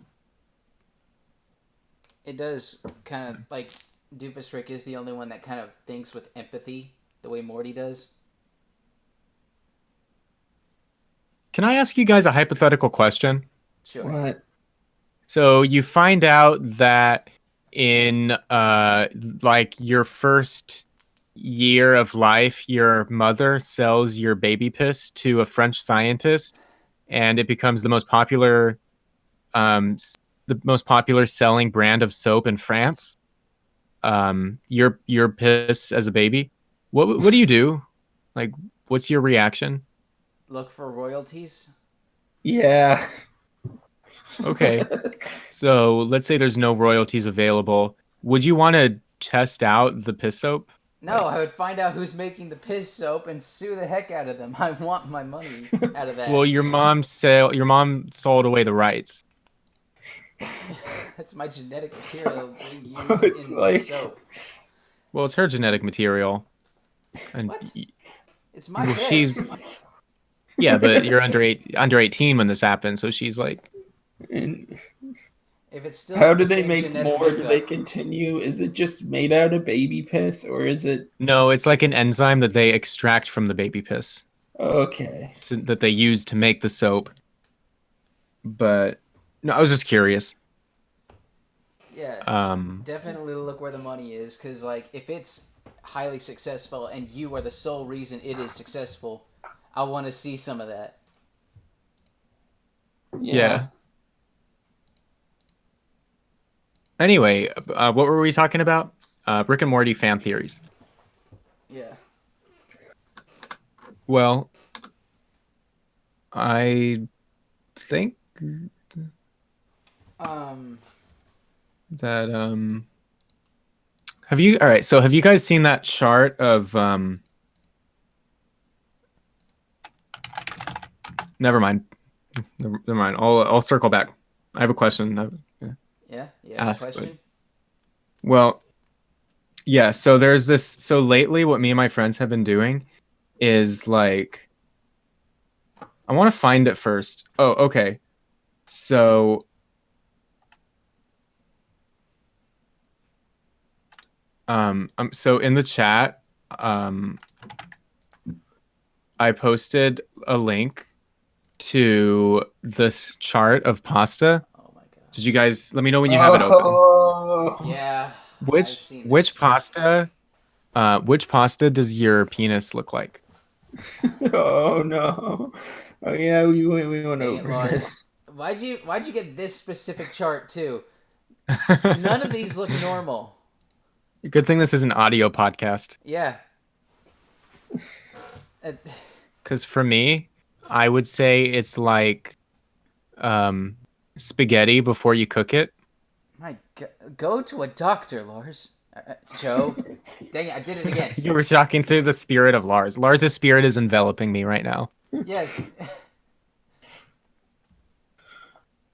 It does kind of like Doofus Rick is the only one that kind of thinks with empathy the way Morty does. Can I ask you guys a hypothetical question? Sure. What? So you find out that in like your first year of life, your mother sells your baby piss to a French scientist, and it becomes the most popular selling brand of soap in France. Your piss as a baby. What do you do? Like, what's your reaction? Look for royalties? Yeah. Okay. So let's say there's no royalties available. Would you want to test out the piss soap? No, I would find out who's making the piss soap and sue the heck out of them. I want my money out of that. Well, your mom sold away the rights. That's my genetic material being used in soap. Well, it's her genetic material. And what? It's my piss. Yeah, but you're under 18 when this happened, so she's like, And If it's still how the do they same make genetic more? Do they makeup, continue? Is it just made out of baby piss, or is it no, it's like just an enzyme that they extract from the baby piss okay? that they use to make the soap. But no, I was just curious. yeah, Um, definitely look where the money is, because like if it's highly successful and you are the sole reason it is successful, I want to see some of that. Yeah. yeah. Anyway, what were we talking about? Rick and Morty fan theories. Yeah. Well, I think Um. that have you all right, so have you guys seen that chart of never mind. Never mind. I'll circle back. I have a question. Yeah. Yeah. Ask, Question. well, yeah, so there's this so lately what me and my friends have been doing is like I want to find it first. Oh, okay. So so in the chat, um I posted a link to this chart of pasta. Oh my Did gosh. you guys let me know when you have it open? Oh, Yeah. I've Which seen which this. pasta does your penis look like? oh no! Oh yeah, we went Dang it, over Lars. this. Why'd you get this specific chart too? None of these look normal. Good thing this is an audio podcast. Yeah. Uh, Because for me, I would say it's like um, spaghetti before you cook it. my God. Go to a doctor, Lars. Joe. Dang it, I did it again. You were talking through the spirit of Lars. Lars's spirit is enveloping me right now. Yes.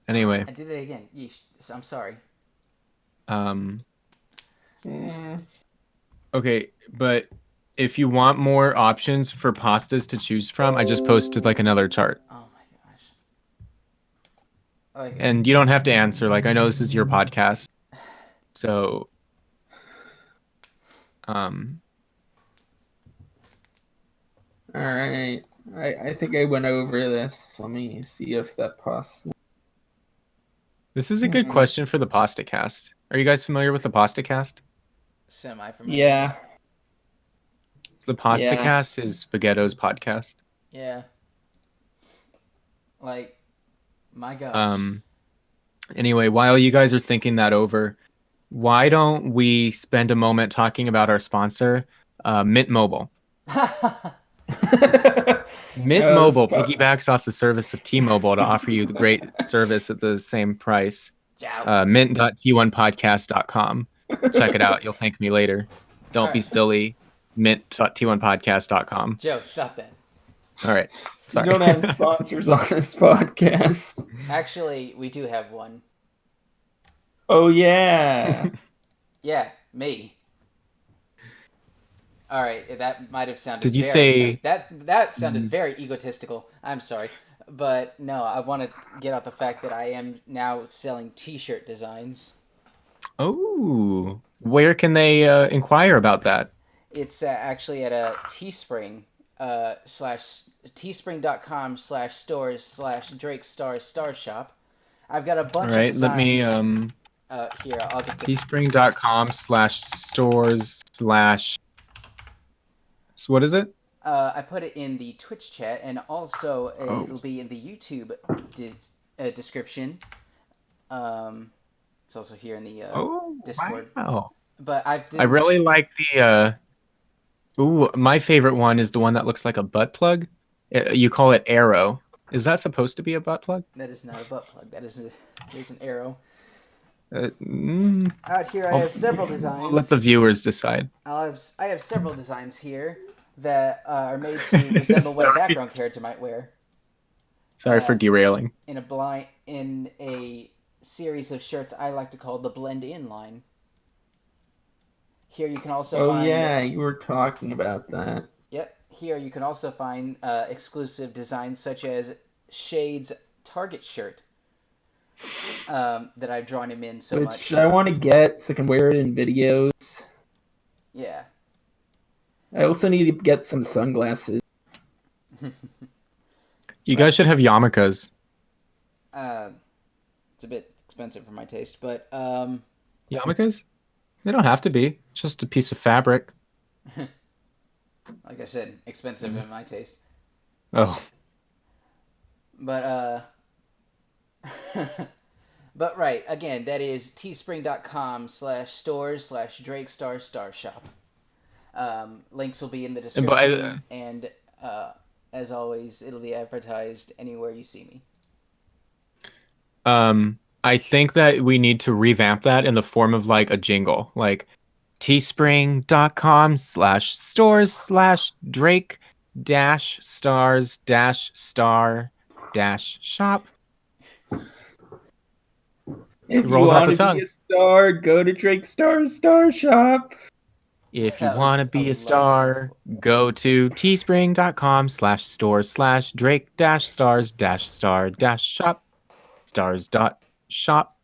Anyway, I did it again. Yeesh. I'm sorry. um, Mm, okay, but if you want more options for pastas to choose from, I just posted like another chart. Oh my gosh. Like, And you don't have to answer. Like, I know this is your podcast. So, um, all right. I think I went over this. Let me see if that pasta. this is a good question for the Pasta Cast. Are you guys familiar with the Pasta Cast? semi-familiar. Yeah. The Pasta Yeah. Cast is Spaghetto's podcast. Yeah. Like, my gosh. Anyway, while you guys are thinking that over, why don't we spend a moment talking about our sponsor, Mint Mobile? Mint No, Mobile piggybacks off the service of T-Mobile to offer you the great service at the same price. Mint.t1podcast.com. Check it out. You'll thank me later. Don't be silly. Mint.t1podcast.com. Joe, stop that. All right. Sorry. We don't have sponsors on this podcast. Actually, we do have one. Oh yeah. Yeah, me. All right, that might have sounded. Did you say that sounded very egotistical? I'm sorry, but no, I want to get out the fact that I am now selling T-shirt designs. Oh, where can they inquire about that? It's actually at a Teespring slash teespring.com/stores/Drake Star Shop. I've got a bunch All right, of designs. let me here, I'll get teespring.com/stores/ so what is it? I put it in the Twitch chat, and also it'll be in the YouTube description. It's also here in the Discord. Wow. But I really like the my favorite one is the one that looks like a butt plug. You call it Arrow. Is that supposed to be a butt plug? That is not a butt plug. That is an arrow. Out here, I I'll- have several designs. Let the viewers decide. I have several designs here that are made to resemble what a background character might wear. Sorry for derailing. In a series of shirts I like to call the blend in line. Here you can also Oh find. yeah, you were talking about that. Yep. here you can also find exclusive designs such as Shade's Target shirt that I've drawn him in so Which much. I want to get so I can wear it in videos. Yeah. I also need to get some sunglasses. You guys should have yarmulkes. It's a bit expensive for my taste, but Yarmulkes? They don't have to be. It's just a piece of fabric. like I said, expensive in my taste. Oh. But but right, again, that is teespring.com/stores/Drake Star Shop. Links will be in the description, and as always, it'll be advertised anywhere you see me. I think that we need to revamp that in the form of like a jingle, like teespring.com/stores/Drake-stars-star-shop. If It you rolls off the want to tongue. be a star, go to Drake Star Shop. If you That want to was be a a star, go to teespring.com/stores/Drake-stars-star-shop. Stars.shop.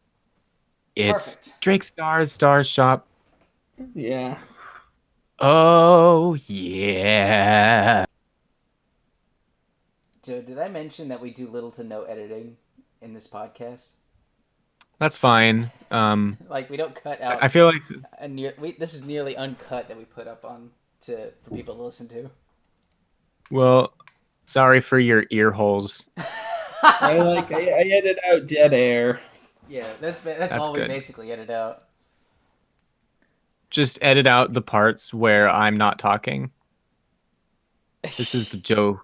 It's Perfect. Drake Stars Star Shop. Yeah. Oh yeah. Joe, did I mention that we do little to no editing in this podcast? That's fine. Like we don't cut out. I feel like This is nearly uncut that we put up on for people to listen to. well, sorry for your ear holes. I edit out dead air. Yeah, that's all we good. basically edit out. Just edit out the parts where I'm not talking. This is the Joe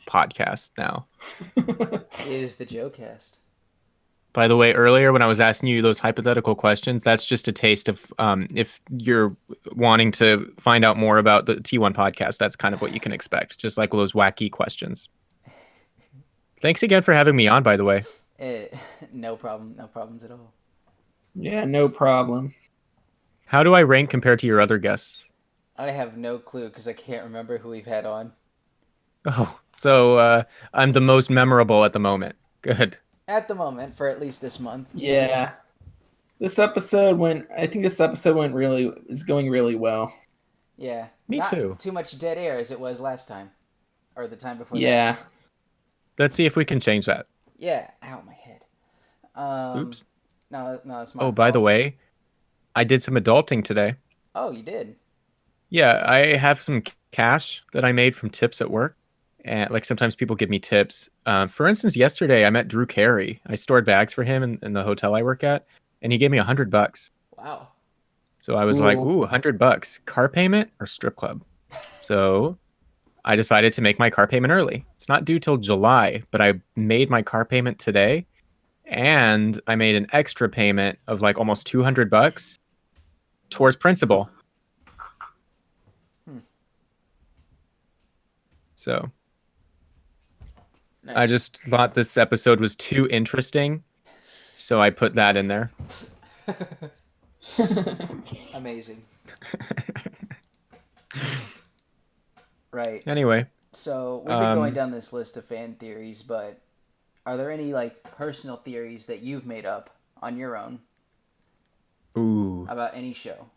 podcast now. It is the Joe cast. By the way, earlier when I was asking you those hypothetical questions, that's just a taste of if you're wanting to find out more about the T1 podcast, that's kind of what you can expect. Just like those wacky questions. Thanks again for having me on, by the way. No problem. No problems at all. Yeah, no problem. How do I rank compared to your other guests? I have no clue because I can't remember who we've had on. Oh, so I'm the most memorable at the moment. Good. At the moment, for at least this month. Yeah. I think this episode is going really well. Yeah. Me Not too. Too much dead air as it was last time. Or the time before Yeah. that. Let's see if we can change that. Yeah. Ow, my head. Oops. No, it's my Oh, by the fault. way, I did some adulting today. Oh, you did? Yeah, I have some cash that I made from tips at work. And like sometimes people give me tips. For instance, yesterday I met Drew Carey. I stored bags for him in the hotel I work at, and he gave me $100. Wow. So I was like, ooh, $100. Car payment or strip club? So I decided to make my car payment early. It's not due till July, but I made my car payment today, and I made an extra payment of like almost $200 towards principal. So Nice. I just thought this episode was too interesting, so I put that in there. Amazing. Right. Anyway. So we've been going down this list of fan theories, but are there any like personal theories that you've made up on your own? Ooh. About any show?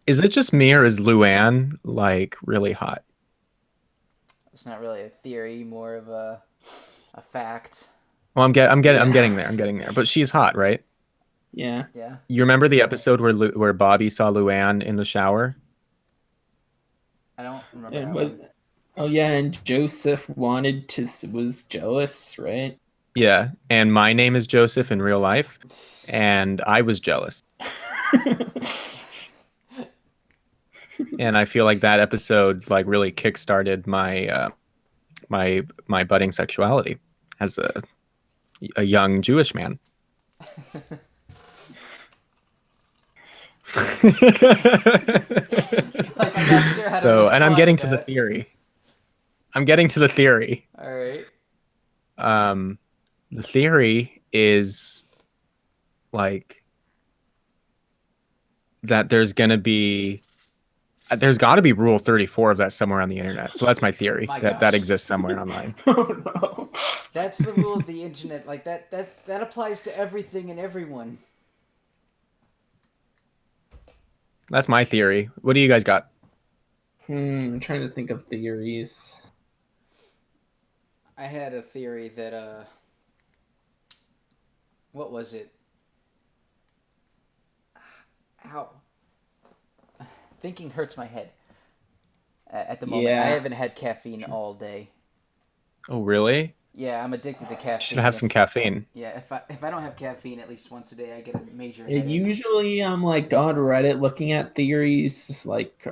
Is it just me or is Luann like really hot? It's not really a theory, more of a fact. Well, I'm getting there. I'm getting there. But she's hot, right? Yeah. Yeah. You remember the episode where Bobby saw Luann in the shower? I don't remember And that one. oh yeah, and Joseph was jealous, right? Yeah, and my name is Joseph in real life, and I was jealous. And I feel like that episode like really kickstarted my my budding sexuality as a young Jewish man. Like, I'm not sure how to And I'm respond getting to to the that. theory. I'm getting to the theory. All right. The theory is like that there's gonna be There's got to be Rule 34 of that somewhere on the internet. So that's my theory that gosh. exists somewhere online. Oh no. That's the rule of the internet. Like that applies to everything and everyone. That's my theory. What do you guys got? I'm trying to think of theories. I had a theory that what was it? Ow. Thinking hurts my head. At the moment, Yeah. I haven't had caffeine all day. Oh, really? Yeah, I'm addicted to caffeine. Should have some caffeine. Yeah, if I don't have caffeine at least once a day, I get a major Yeah, headache. usually I'm like on Reddit looking at theories like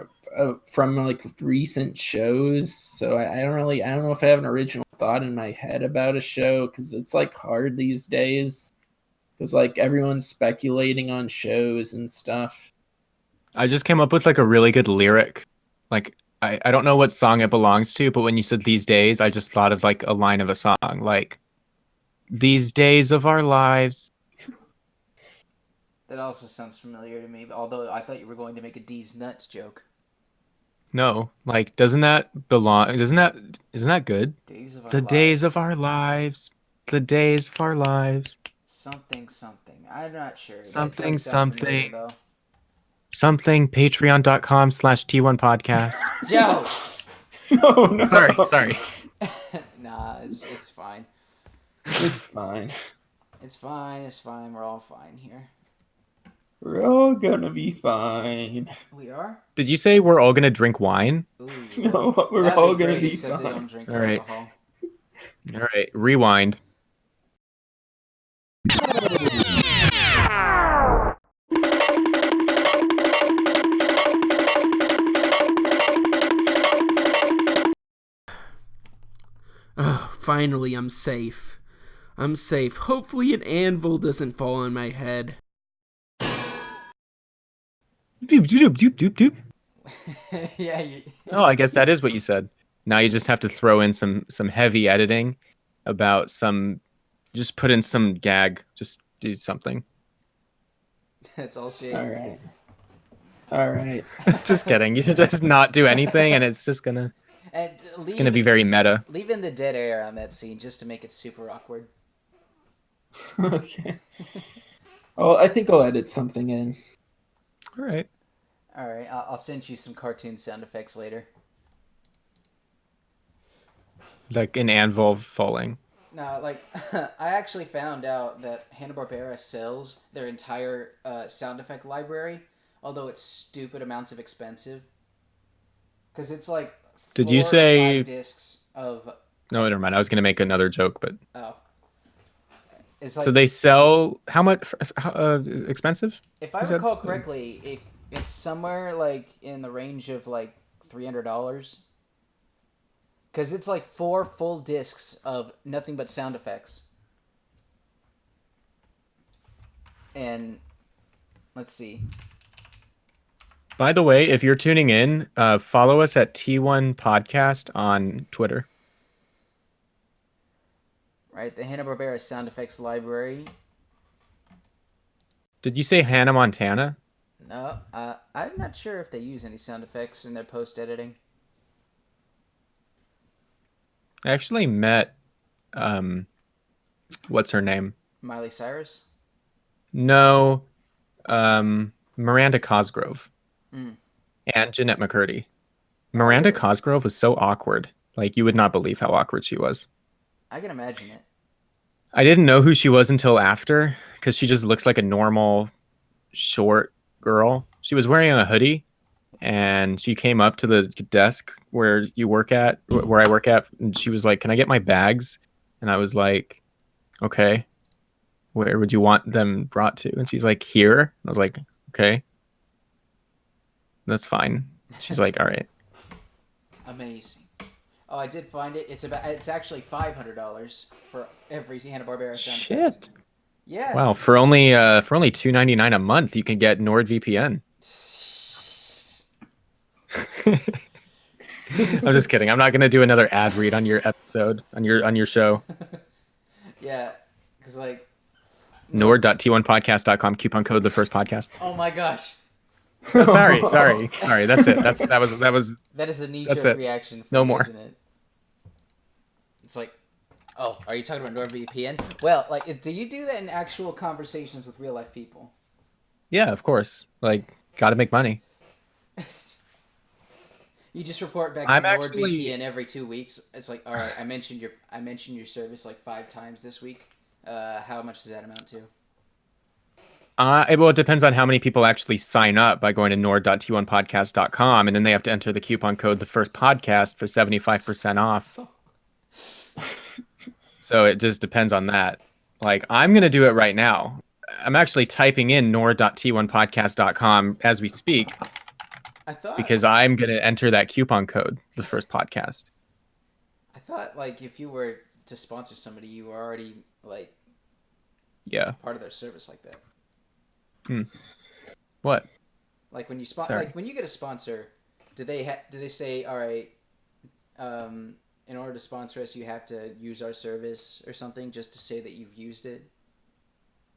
from like recent shows. So I don't know if I have an original thought in my head about a show because it's like hard these days because like everyone's speculating on shows and stuff. I just came up with like a really good lyric. Like I don't know what song it belongs to, but when you said these days, I just thought of like a line of a song, like these days of our lives. That also sounds familiar to me, although I thought you were going to make a D's nuts joke. No, like doesn't that belong? Isn't that good? Days of our The lives. days of our lives. The days of our lives. Something. I'm not sure. Something, That does sound familiar, something. though. Something patreon.com/T1 podcast. Joe! Oh no. Sorry. Nah, it's fine. It's fine. It's fine. We're all fine here. We're all gonna be fine. We are? Did you say we're all gonna drink wine? Ooh, No, we're that'd all be gonna great, be except they fine. don't drink All right. alcohol. All right, rewind. Oh, finally, I'm safe. I'm safe. Hopefully an anvil doesn't fall on my head. Doop, doop, doop, doop, doop. Yeah. Oh, I guess that is what you said. Now you just have to throw in some heavy editing about some. Just put in some gag. Just do something. That's all shade. All right. Just kidding. You should just not do anything, and it's just gonna. And It's gonna be very meta. Leave in the dead air on that scene just to make it super awkward. Okay. Oh, I think I'll edit something in. All right. Alright, I'll send you some cartoon sound effects later. Like an anvil falling. No, like, I actually found out that Hanna-Barbera sells their entire sound effect library, although it's stupid amounts of expensive. Because it's like Did you 4 or say 5 discs of... No, never mind. I was gonna make another joke, but Oh. It's like, so they sell how much? Expensive? if I is that- recall correctly, it's somewhere like in the range of like $300. Because it's like 4 full discs of nothing but sound effects. And let's see. By the way, if you're tuning in, follow us at T1 Podcast on Twitter. Right, the Hanna-Barbera sound effects library. Did you say Hannah Montana? No, I'm not sure if they use any sound effects in their post-editing. I actually met, what's her name? Miley Cyrus? No, Miranda Cosgrove Mm. and Jeanette McCurdy. Miranda Cosgrove was so awkward. Like, you would not believe how awkward she was. I can imagine it. I didn't know who she was until after, because she just looks like a normal, short girl. She was wearing a hoodie, and she came up to the desk where I work at, and she was like, "Can I get my bags?" And I was like, "Okay. Where would you want them brought to?" And she's like, "Here." And I was like, "Okay. That's fine." She's like, "All right." Amazing. Oh, I did find it. It's actually $500 for every Hanna-Barbera sound effect. Shit. Yeah. Wow, for only $2.99 a month, you can get NordVPN. I'm just kidding. I'm not gonna do another ad read on your episode on your show. Yeah, because like. Nord.t1podcast.com, coupon code the first podcast. Oh my gosh. Sorry. That's it. That was. That is a That's knee-jerk it. reaction for No you, more. isn't it? It's like, oh, are you talking about NordVPN? Well, like, do you do that in actual conversations with real-life people? Yeah, of course. Like, gotta make money. You just report back to I'm actually. NordVPN every 2 weeks. It's like, all right, I mentioned your service like 5 times this week. How much does that amount to? Well, it depends on how many people actually sign up by going to nord.t1podcast.com, and then they have to enter the coupon code the first podcast for 75% off. So it just depends on that. Like, I'm going to do it right now. I'm actually typing in nord.t1podcast.com as we speak because I'm going to enter that coupon code the first podcast. I thought, like, if you were to sponsor somebody, you were already, like, part of their service like that. What? Like, when you when you get a sponsor, do they say, all right, in order to sponsor us, you have to use our service or something just to say that you've used it?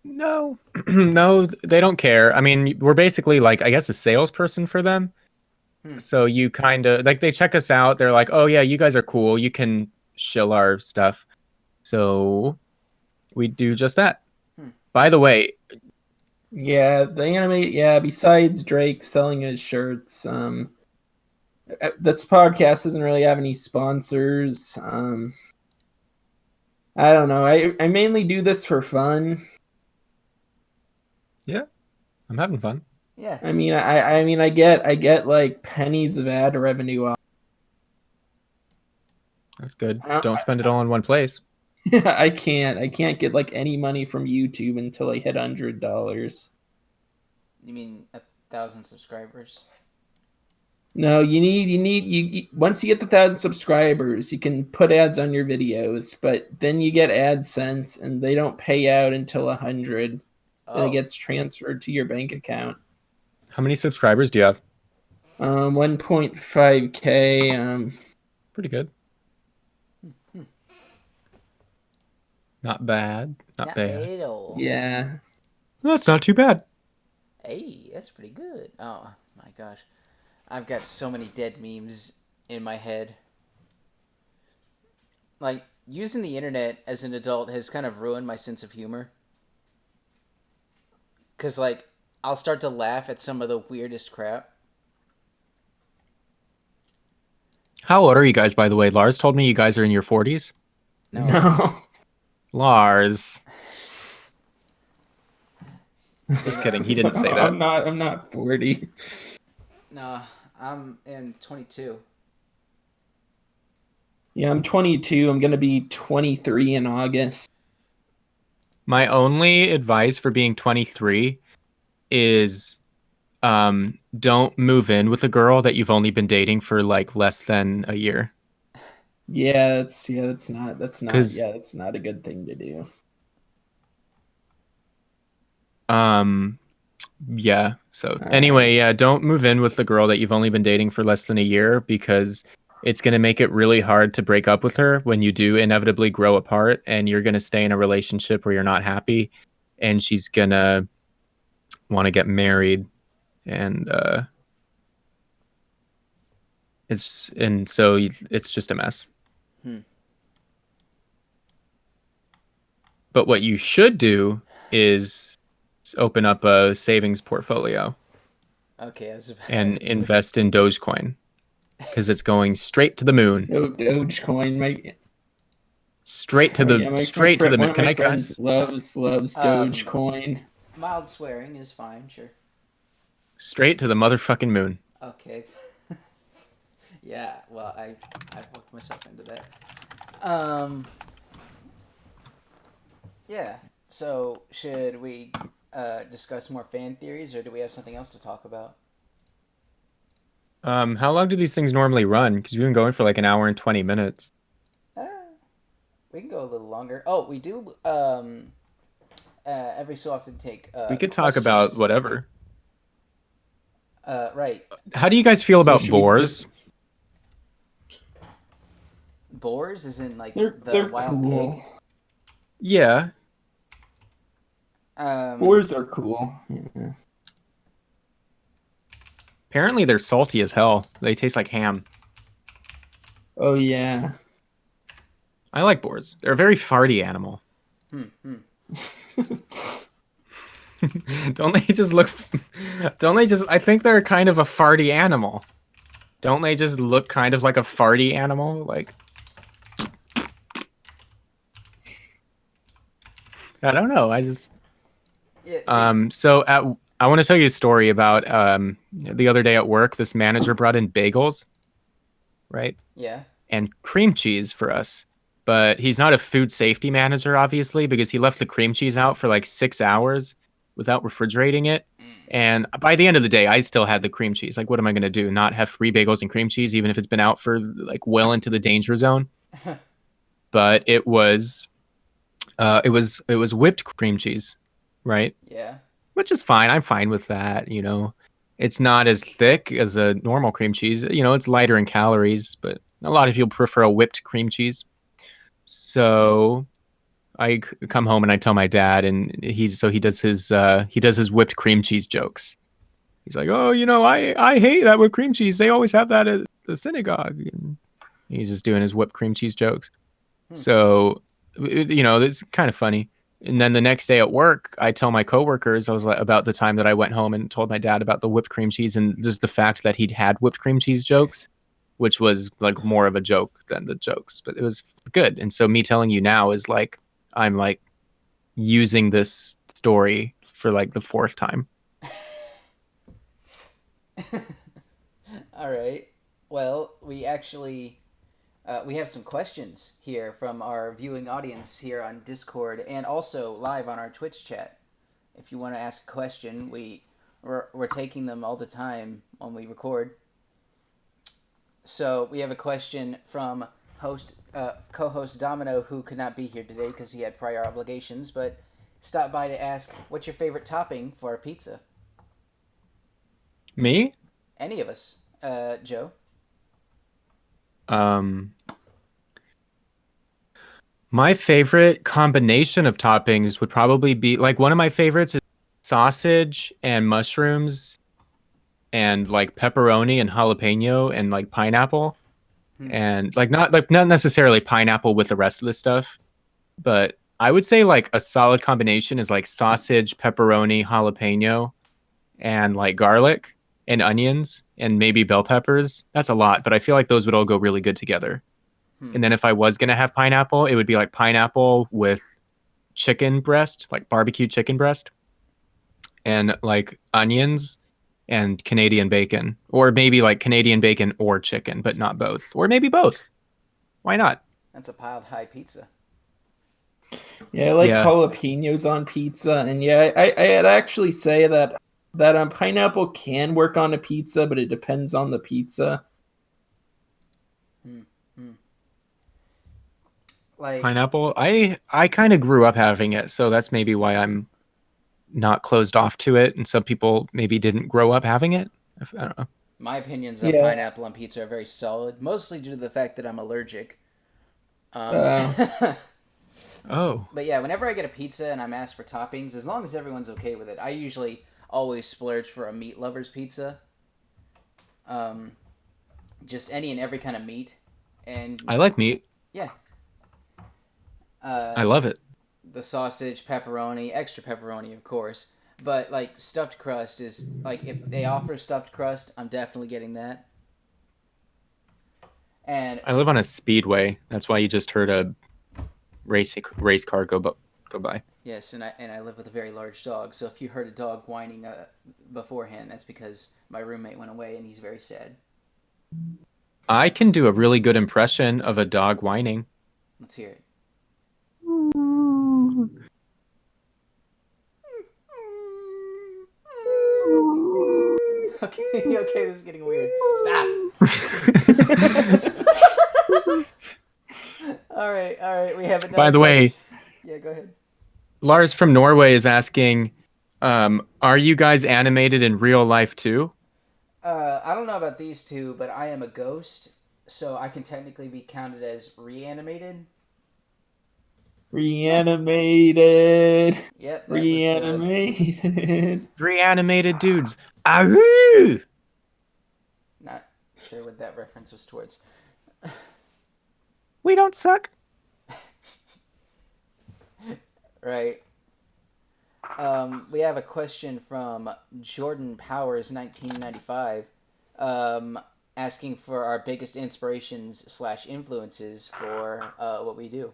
No, no, they don't care. I mean, we're basically like, I guess, a salesperson for them. So you kind of like, they check us out. They're like, oh yeah, you guys are cool. You can shill our stuff. So we do just that. By the way, yeah, the anime. Yeah, besides Drake selling his shirts, this podcast doesn't really have any sponsors. I don't know. I mainly do this for fun. Yeah, I'm having fun. Yeah. I mean, I get like pennies of ad revenue off. That's good. Don't spend it all in one place. I can't get like any money from YouTube until I hit $100. You mean 1,000 subscribers? No, you once you get the 1,000 subscribers, you can put ads on your videos, but then you get AdSense, and they don't pay out until 100. Then it gets transferred to your bank account. How many subscribers do you have? 1.5K. Pretty good. Not bad. Not bad. At all. Yeah. That's not too bad. Hey, that's pretty good. Oh my gosh. I've got so many dead memes in my head. Like, using the internet as an adult has kind of ruined my sense of humor. Because, like, I'll start to laugh at some of the weirdest crap. How old are you guys, by the way? Lars told me you guys are in your 40s. No. Lars. Just kidding. He didn't say that. I'm not 40. No, I'm in 22. Yeah, I'm 22. I'm going to be 23 in August. My only advice for being 23 is don't move in with a girl that you've only been dating for like less than a year. Yeah, that's not a good thing to do. Yeah. So anyway, yeah, don't move in with the girl that you've only been dating for less than a year, because it's going to make it really hard to break up with her when you do inevitably grow apart, and you're going to stay in a relationship where you're not happy, and she's going to want to get married, and so it's just a mess. But what you should do is open up a savings portfolio. Okay, and invest in Dogecoin, because it's going straight to the moon. Oh, Dogecoin, straight to the moon. Can I cuss? Loves Dogecoin. Mild swearing is fine, sure. Straight to the motherfucking moon. Okay. Yeah, well, I worked myself into that. Yeah. So should we discuss more fan theories, or do we have something else to talk about? How long do these things normally run? Because we've been going for like an hour and 20 minutes. We can go a little longer. Oh, we do every so often take we could talk about whatever. Right. How do you guys feel about boars? Boars isn't like they're wild cool. pig. Yeah. Boars are cool. Yeah. Apparently, they're salty as hell. They taste like ham. Oh yeah. I like boars. They're a very farty animal. Don't they just look? Don't they just? I think they're kind of a farty animal. Don't they just look kind of like a farty animal? Like, I don't know. I just. So I want to tell you a story about the other day at work. This manager brought in bagels, right? Yeah. And cream cheese for us. But he's not a food safety manager, obviously, because he left the cream cheese out for like 6 hours without refrigerating it. And by the end of the day, I still had the cream cheese. Like, what am I going to do? Not have free bagels and cream cheese, even if it's been out for like well into the danger zone? But it was whipped cream cheese, right? Yeah. Which is fine. I'm fine with that. It's not as thick as a normal cream cheese. It's lighter in calories, but a lot of people prefer a whipped cream cheese. So I come home and I tell my dad, and he does his whipped cream cheese jokes. He's like, "Oh, I hate that whipped cream cheese. They always have that at the synagogue." And he's just doing his whipped cream cheese jokes. So, it's kind of funny. And then the next day at work, I tell my coworkers, I was like, about the time that I went home and told my dad about the whipped cream cheese and just the fact that he'd had whipped cream cheese jokes, which was like more of a joke than the jokes, but it was good. And so me telling you now is like, I'm like using this story for like the 4th time. All right. Well, we actually we have some questions here from our viewing audience here on Discord and also live on our Twitch chat. If you want to ask a question, we're taking them all the time when we record. So we have a question from co-host Domino, who could not be here today because he had prior obligations, but stopped by to ask, what's your favorite topping for our pizza? Me? Any of us. Joe? My favorite combination of toppings would probably be like one of my favorites is sausage and mushrooms and like pepperoni and jalapeno and like pineapple. And like not necessarily pineapple with the rest of the stuff, but I would say like a solid combination is like sausage, pepperoni, jalapeno, and like garlic and onions and maybe bell peppers. That's a lot, but I feel like those would all go really good together. And then if I was gonna have pineapple, it would be like pineapple with chicken breast, like barbecue chicken breast, and like onions and Canadian bacon, or maybe like Canadian bacon or chicken, but not both, or maybe both. Why not? That's a piled high pizza. Yeah, I like jalapenos on pizza, and yeah, I'd actually say that pineapple can work on a pizza, but it depends on the pizza. Like pineapple, I kind of grew up having it, so that's maybe why I'm not closed off to it, and some people maybe didn't grow up having it. I don't know. My opinions on pineapple on pizza are very solid, mostly due to the fact that I'm allergic. Oh. But yeah, whenever I get a pizza and I'm asked for toppings, as long as everyone's okay with it, I usually always splurge for a meat lover's pizza. Just any and every kind of meat. And I like meat. Yeah. I love it. The sausage, pepperoni, extra pepperoni, of course. But like stuffed crust is like, if they offer stuffed crust, I'm definitely getting that. And I live on a speedway. That's why you just heard a race car go by. Yes, and I live with a very large dog. So if you heard a dog whining beforehand, that's because my roommate went away and he's very sad. I can do a really good impression of a dog whining. Let's hear it. Okay, this is getting weird. Stop. All right. We have another. By the way, yeah, go ahead. Lars from Norway is asking, are you guys animated in real life too? I don't know about these two, but I am a ghost, so I can technically be counted as reanimated. Reanimated. Yep. Reanimated. Reanimated dudes. Ahoo! sure what that reference was towards. We don't suck. Right. We have a question from Jordan Powers, 1995, asking for our biggest inspirations / influences for what we do.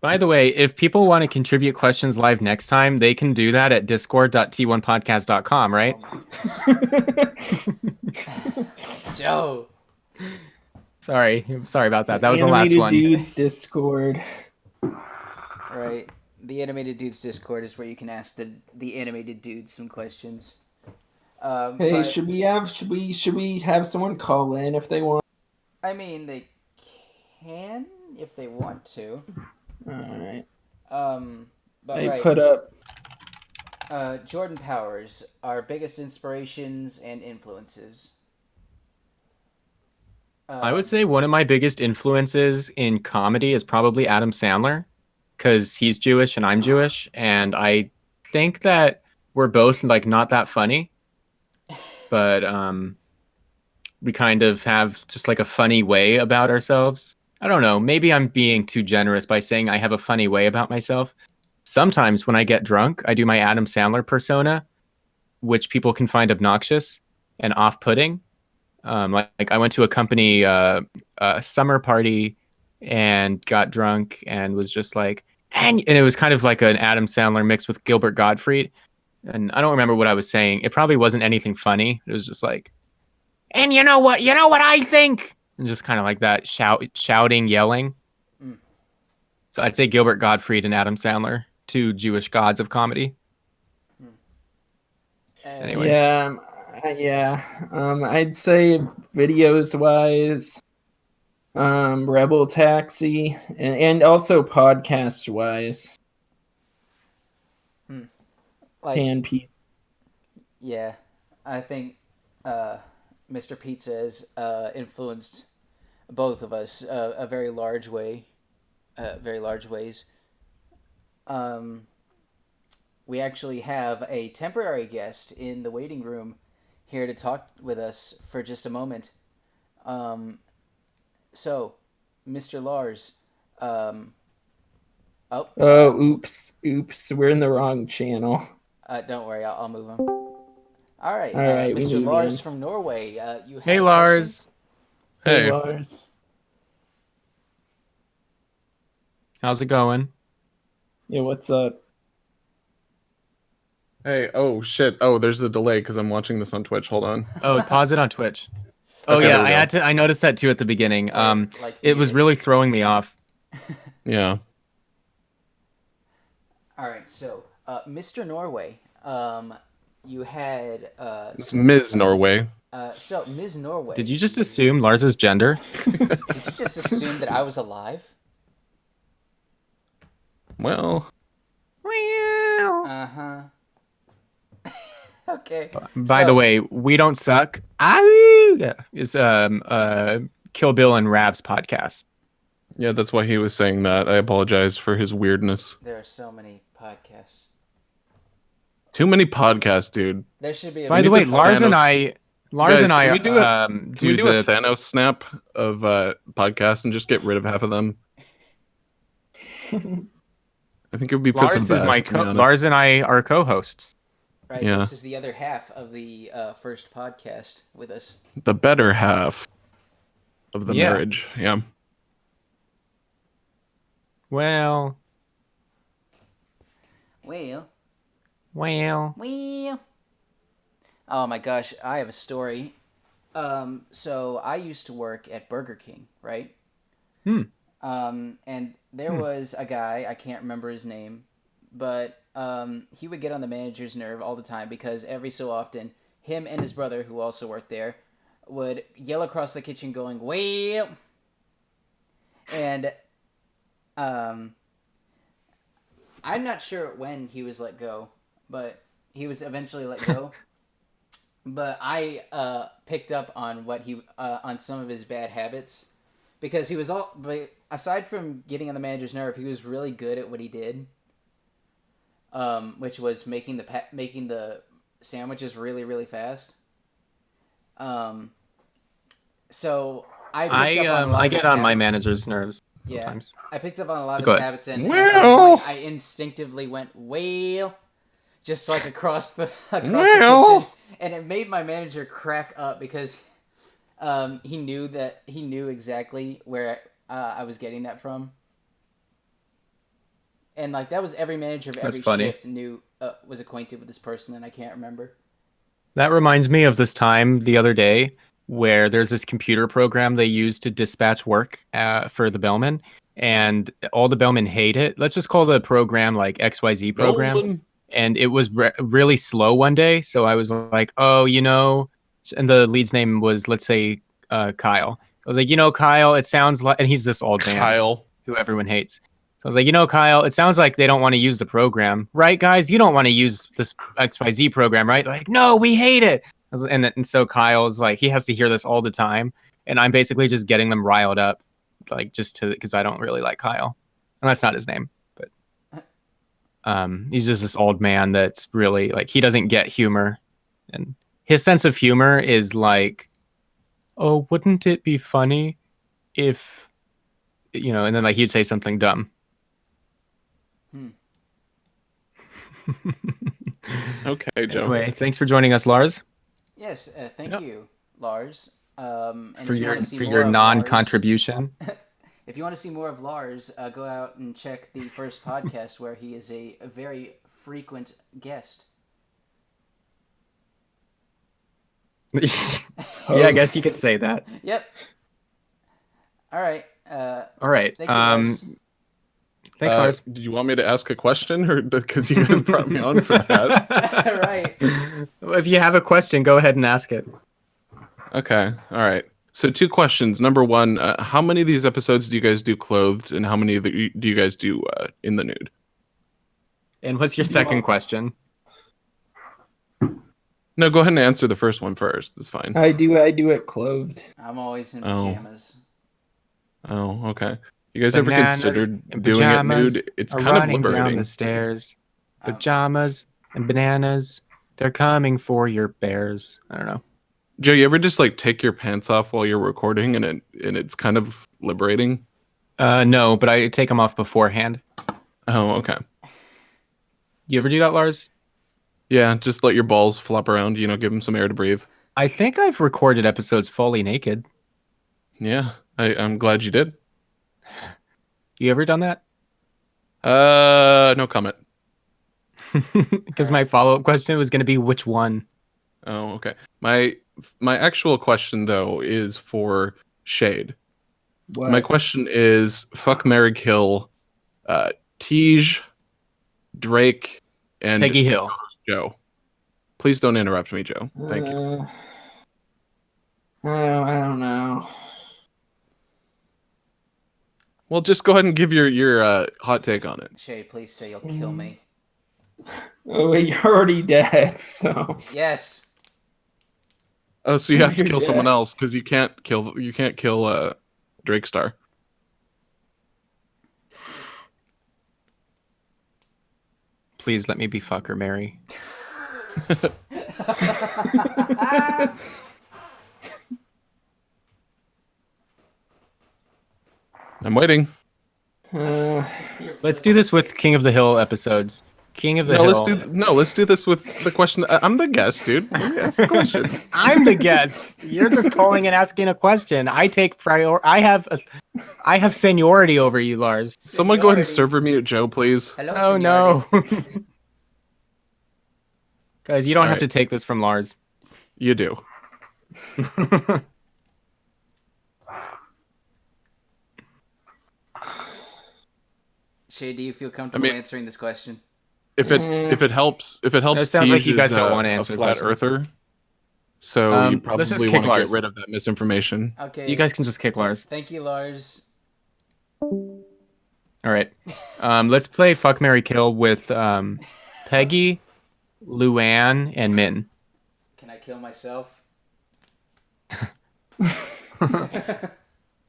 By the way, if people want to contribute questions live next time, they can do that at discord.t1podcast.com, right? Joe. Sorry about that. That was the last one. Animated Dudes Discord. Right. The Animated Dudes Discord is where you can ask the Animated Dudes some questions. Hey, but, should we have someone call in if they want? I mean, they can if they want to. All right. But They right. put up. Jordan Powers, our biggest inspirations and influences. I would say one of my biggest influences in comedy is probably Adam Sandler, because he's Jewish and I'm Jewish, and I think that we're both like not that funny, but we kind of have just like a funny way about ourselves. I don't know, maybe I'm being too generous by saying I have a funny way about myself. Sometimes when I get drunk, I do my Adam Sandler persona, which people can find obnoxious and off-putting. Like I went to a company summer party and got drunk and was just like, and it was kind of like an Adam Sandler mixed with Gilbert Gottfried. And I don't remember what I was saying. It probably wasn't anything funny. It was just like, and you know what I think, and just kind of like that shouting, yelling. So I'd say Gilbert Gottfried and Adam Sandler, two Jewish gods of comedy. Anyway. Yeah. I'd say videos wise, Rebel Taxi, and also podcast wise. Like, Pan Pizza. Yeah, I think Mr. Pizza has influenced both of us a very large way, very large ways. We actually have a temporary guest in the waiting room here to talk with us for just a moment. So, Mr. Lars. Oops. We're in the wrong channel. Don't worry, I'll move him. All right, we Mr. move Lars in. from Norway. You have Hey, a Lars. Hey, Hey, Lars. How's it going? Yeah, what's up? hey, oh shit. Oh, there's a delay because I'm watching this on Twitch. Hold on. Oh, pause it on Twitch. Oh Okay, yeah, there we go. I noticed that too at the beginning. Like It was really throwing me off. Yeah. All right, so Mr. Norway, you had It's Ms. Norway. so Ms. Norway. Did you just assume Lars's gender? Did you just assume that I was alive? Well, Uh huh. Okay. By So- the way, We Don't Suck is Kill Bill and Rav's podcast. yeah, that's why he was saying that. I apologize for his weirdness. There are so many podcasts. Too many podcasts, dude. There should be a. By We the need way, the Lars and Thanos- I Guys, can we do it? Can we do a the Thanos snap of podcasts and just get rid of half of them? I think it would be for Lars the is best. my to be honest. Lars and I are co-hosts. Right. Yeah. This is the other half of the first podcast with us. The better half of the Yeah. marriage. Yeah. Well. Well. Oh my gosh, I have a story. So I used to work at Burger King, right? And there was a guy, I can't remember his name, but he would get on the manager's nerve all the time because every so often, him and his brother, who also worked there, would yell across the kitchen going, "Well," and I'm not sure when he was let go, but he was eventually let go. But I picked up on what he on some of his bad habits, because he was all. But aside from getting on the manager's nerve, he was really good at what he did, which was making the sandwiches really, really fast. So I picked up on a lot I of his get on my habits. manager's nerves Yeah, sometimes. I picked up on a lot of Go his ahead. habits, and at one Well. point, I instinctively went "well," just like across the Well. kitchen, and it made my manager crack up because he knew exactly where I was getting that from, and like that was every manager of That's every funny. shift was acquainted with this person, and I can't remember. That reminds me of this time the other day where there's this computer program they use to dispatch work for the bellman, and all the bellmen hate it. Let's just call the program like XYZ program. Bellman. And it was really slow one day. So I was like, oh, and the lead's name was, let's say, Kyle. I was like, Kyle, it sounds like, and he's this old man Kyle. who everyone hates. So I was like, Kyle, it sounds like they don't want to use the program, right, guys? You don't want to use this XYZ program, right? They're like, no, we hate it. And so Kyle's like, he has to hear this all the time. And I'm basically just getting them riled up, like because I don't really like Kyle. And that's not his name, but he's just this old man that's really like, he doesn't get humor. And his sense of humor is like, oh, wouldn't it be funny if, and then like he'd say something dumb. Okay, Joe. Anyway, thanks for joining us, Lars. Yes, thank you, Lars. And For if you your want to see for more your of non-contribution. Lars, if you want to see more of Lars, go out and check the first podcast where he is a very frequent guest. Yeah, I guess you could say that. Yep. All right. All right. Thank you, Lars. Thanks, Lars. Do you want me to ask a question, or because you guys brought me on for that? All right. If you have a question, go ahead and ask it. Okay. All right. So 2 questions. Number 1, how many of these episodes do you guys do clothed, and how many do you guys do in the nude? And what's your second question? No, go ahead and answer the first one first. It's fine. I do it clothed. I'm always in Oh. pajamas. Oh, okay. You guys ever Bananas considered and doing it pajamas nude? It's are kind of running down liberating. the stairs. Oh. Pajamas and bananas, they're coming for your bears. I don't know. Joe, you ever just like take your pants off while you're recording, and it's kind of liberating? No, but I take them off beforehand. Oh, okay. You ever do that, Lars? Yeah, just let your balls flop around. Give them some air to breathe. I think I've recorded episodes fully naked. Yeah, I'm glad you did. You ever done that? No comment. Because my follow-up question was going to be which one. Oh, okay. My actual question though is for Shade. What? My question is: fuck, marry, kill, Tej, Drake, and Peggy Hill. Joe. Please don't interrupt me, Joe. Thank you. I don't know. Well, just go ahead and give your hot take on it. Shay, please say you'll kill me. Oh, wait, you're already dead, so. Yes. Oh, so you have to You're kill someone dead. else because you can't kill Drake Star. Please let me be fuck or marry. I'm waiting. Let's do this with King of the Hill episodes. King of the No, Hill. let's do this with the question. I'm the guest, dude. Let me ask the question. I'm the guest. You're just calling and asking a question. I take I have seniority over you, Lars. Someone go ahead and Seniority. server mute Joe, please. Hello, Oh seniority. no. Guys, you don't have Alright. to take this from Lars. You do. Shay, do you feel comfortable answering this question? If it helps, It sounds like you Tej guys is don't a wanna answer the flat question. earther. So you let's just probably kick want to Lars. get rid of that misinformation. Okay. You guys can just kick Lars. Thank you, Lars. All right. Let's play Fuck, Marry, Kill with Peggy, Luann, and Min. Can I kill myself?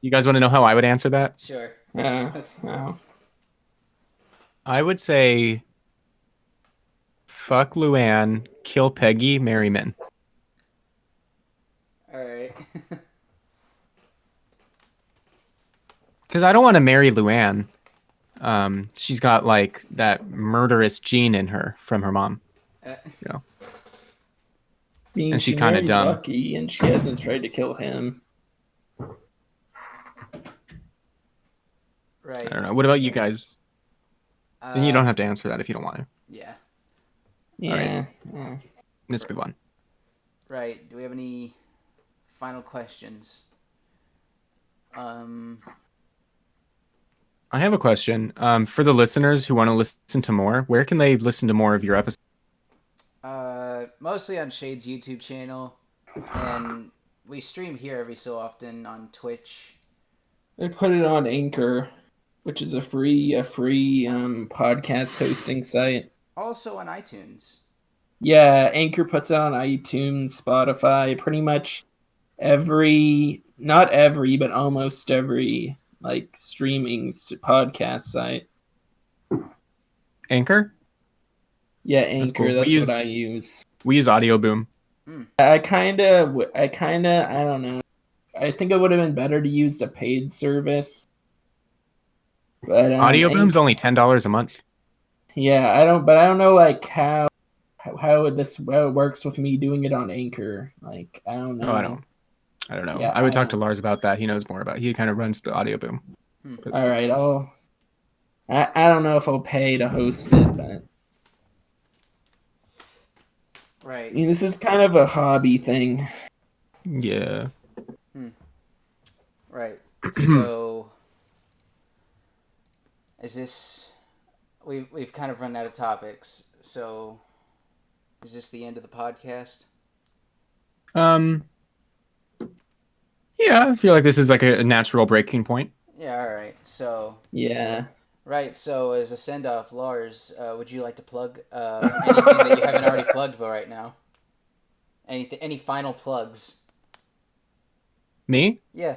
You guys want to know how I would answer that? Sure. No. I would say fuck Luann, kill Peggy, marry Min. All right. Because I don't want to marry Luann. She's got like that murderous gene in her from her mom. You know. And She she's kind of married dumb. Lucky, and she hasn't tried to kill him. Right. I don't know. What about you guys? And you don't have to answer that if you don't want to. Yeah. Yeah. Let's move on. Right. Do we have any final questions? I have a question. For the listeners who want to listen to more, where can they listen to more of your episodes? Mostly on Shade's YouTube channel, and we stream here every so often on Twitch. They put it on Anchor, which is a free podcast hosting site. Also on iTunes. Yeah, Anchor puts it on iTunes, Spotify, pretty much not every, but almost every like streaming podcast site. Anchor? Yeah, Anchor. Cool. That's what I use. We use Audio Boom. I don't know. I think it would have been better to use a paid service. But Audio Boom's only $10 a month. Yeah, I don't know like how it works with me doing it on Anchor. Like I don't know. Oh, I don't know. Yeah, I would talk to Lars about that. He knows more about it. He kind of runs the Audio Boom. All right, I don't know if I'll pay to host it, but right. I mean, this is kind of a hobby thing. Yeah. Right. So is this we've kind of run out of topics, so is this the end of the podcast? Yeah, I feel like this is like a natural breaking point. Yeah, all right. So Yeah. right, so as a send-off, Lars, would you like to plug anything that you haven't already plugged right now? Any final plugs? Me? Yeah.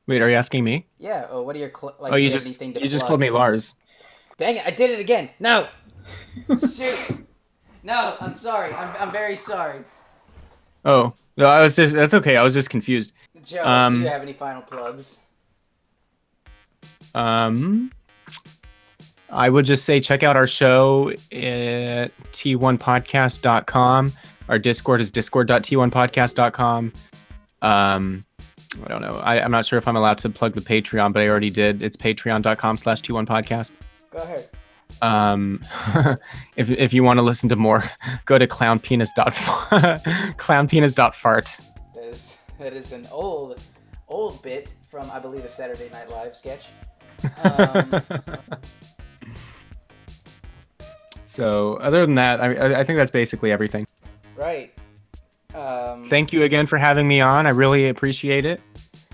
Wait, are you asking me? Yeah. Oh, what are your like? Oh, do you you have just anything to you just plug? called me Lars. Dang it! I did it again. No. Shoot. No, I'm sorry. I'm very sorry. Oh, no, that's okay. I was just confused. Joe, do you have any final plugs? I would just say check out our show at t1podcast.com. Our Discord is discord.t1podcast.com. I don't know. I'm not sure if I'm allowed to plug the Patreon, but I already did. It's patreon.com/t1podcast. Go ahead. If you want to listen to more, go to clownpenis.fart. That is an old bit from, I believe, a Saturday Night Live sketch. So other than that, I think that's basically everything. Right. Thank you again for having me on. I really appreciate it.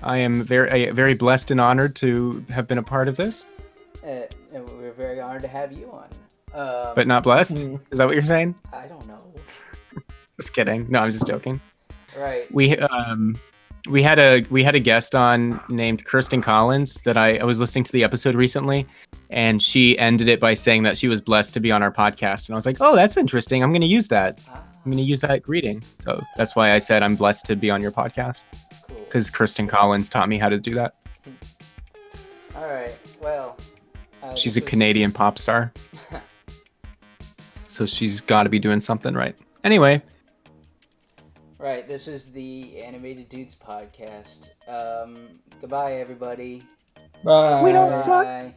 I am very blessed and honored to have been a part of this. And we're very honored to have you on. But not blessed? Is that what you're saying? I don't know. Just kidding. No, I'm just joking. Right. We had a guest on named Kirsten Collins that I was listening to the episode recently, and she ended it by saying that she was blessed to be on our podcast. And I was like, oh, that's interesting. I'm going to use that. I'm going to use that greeting. So that's why I said I'm blessed to be on your podcast. Cool. Because Kirsten Collins taught me how to do that. All right. Well, she's a Canadian pop star. So she's got to be doing something right. Anyway. Right. This was the Animated Dudes podcast. Goodbye, everybody. Bye. We don't suck.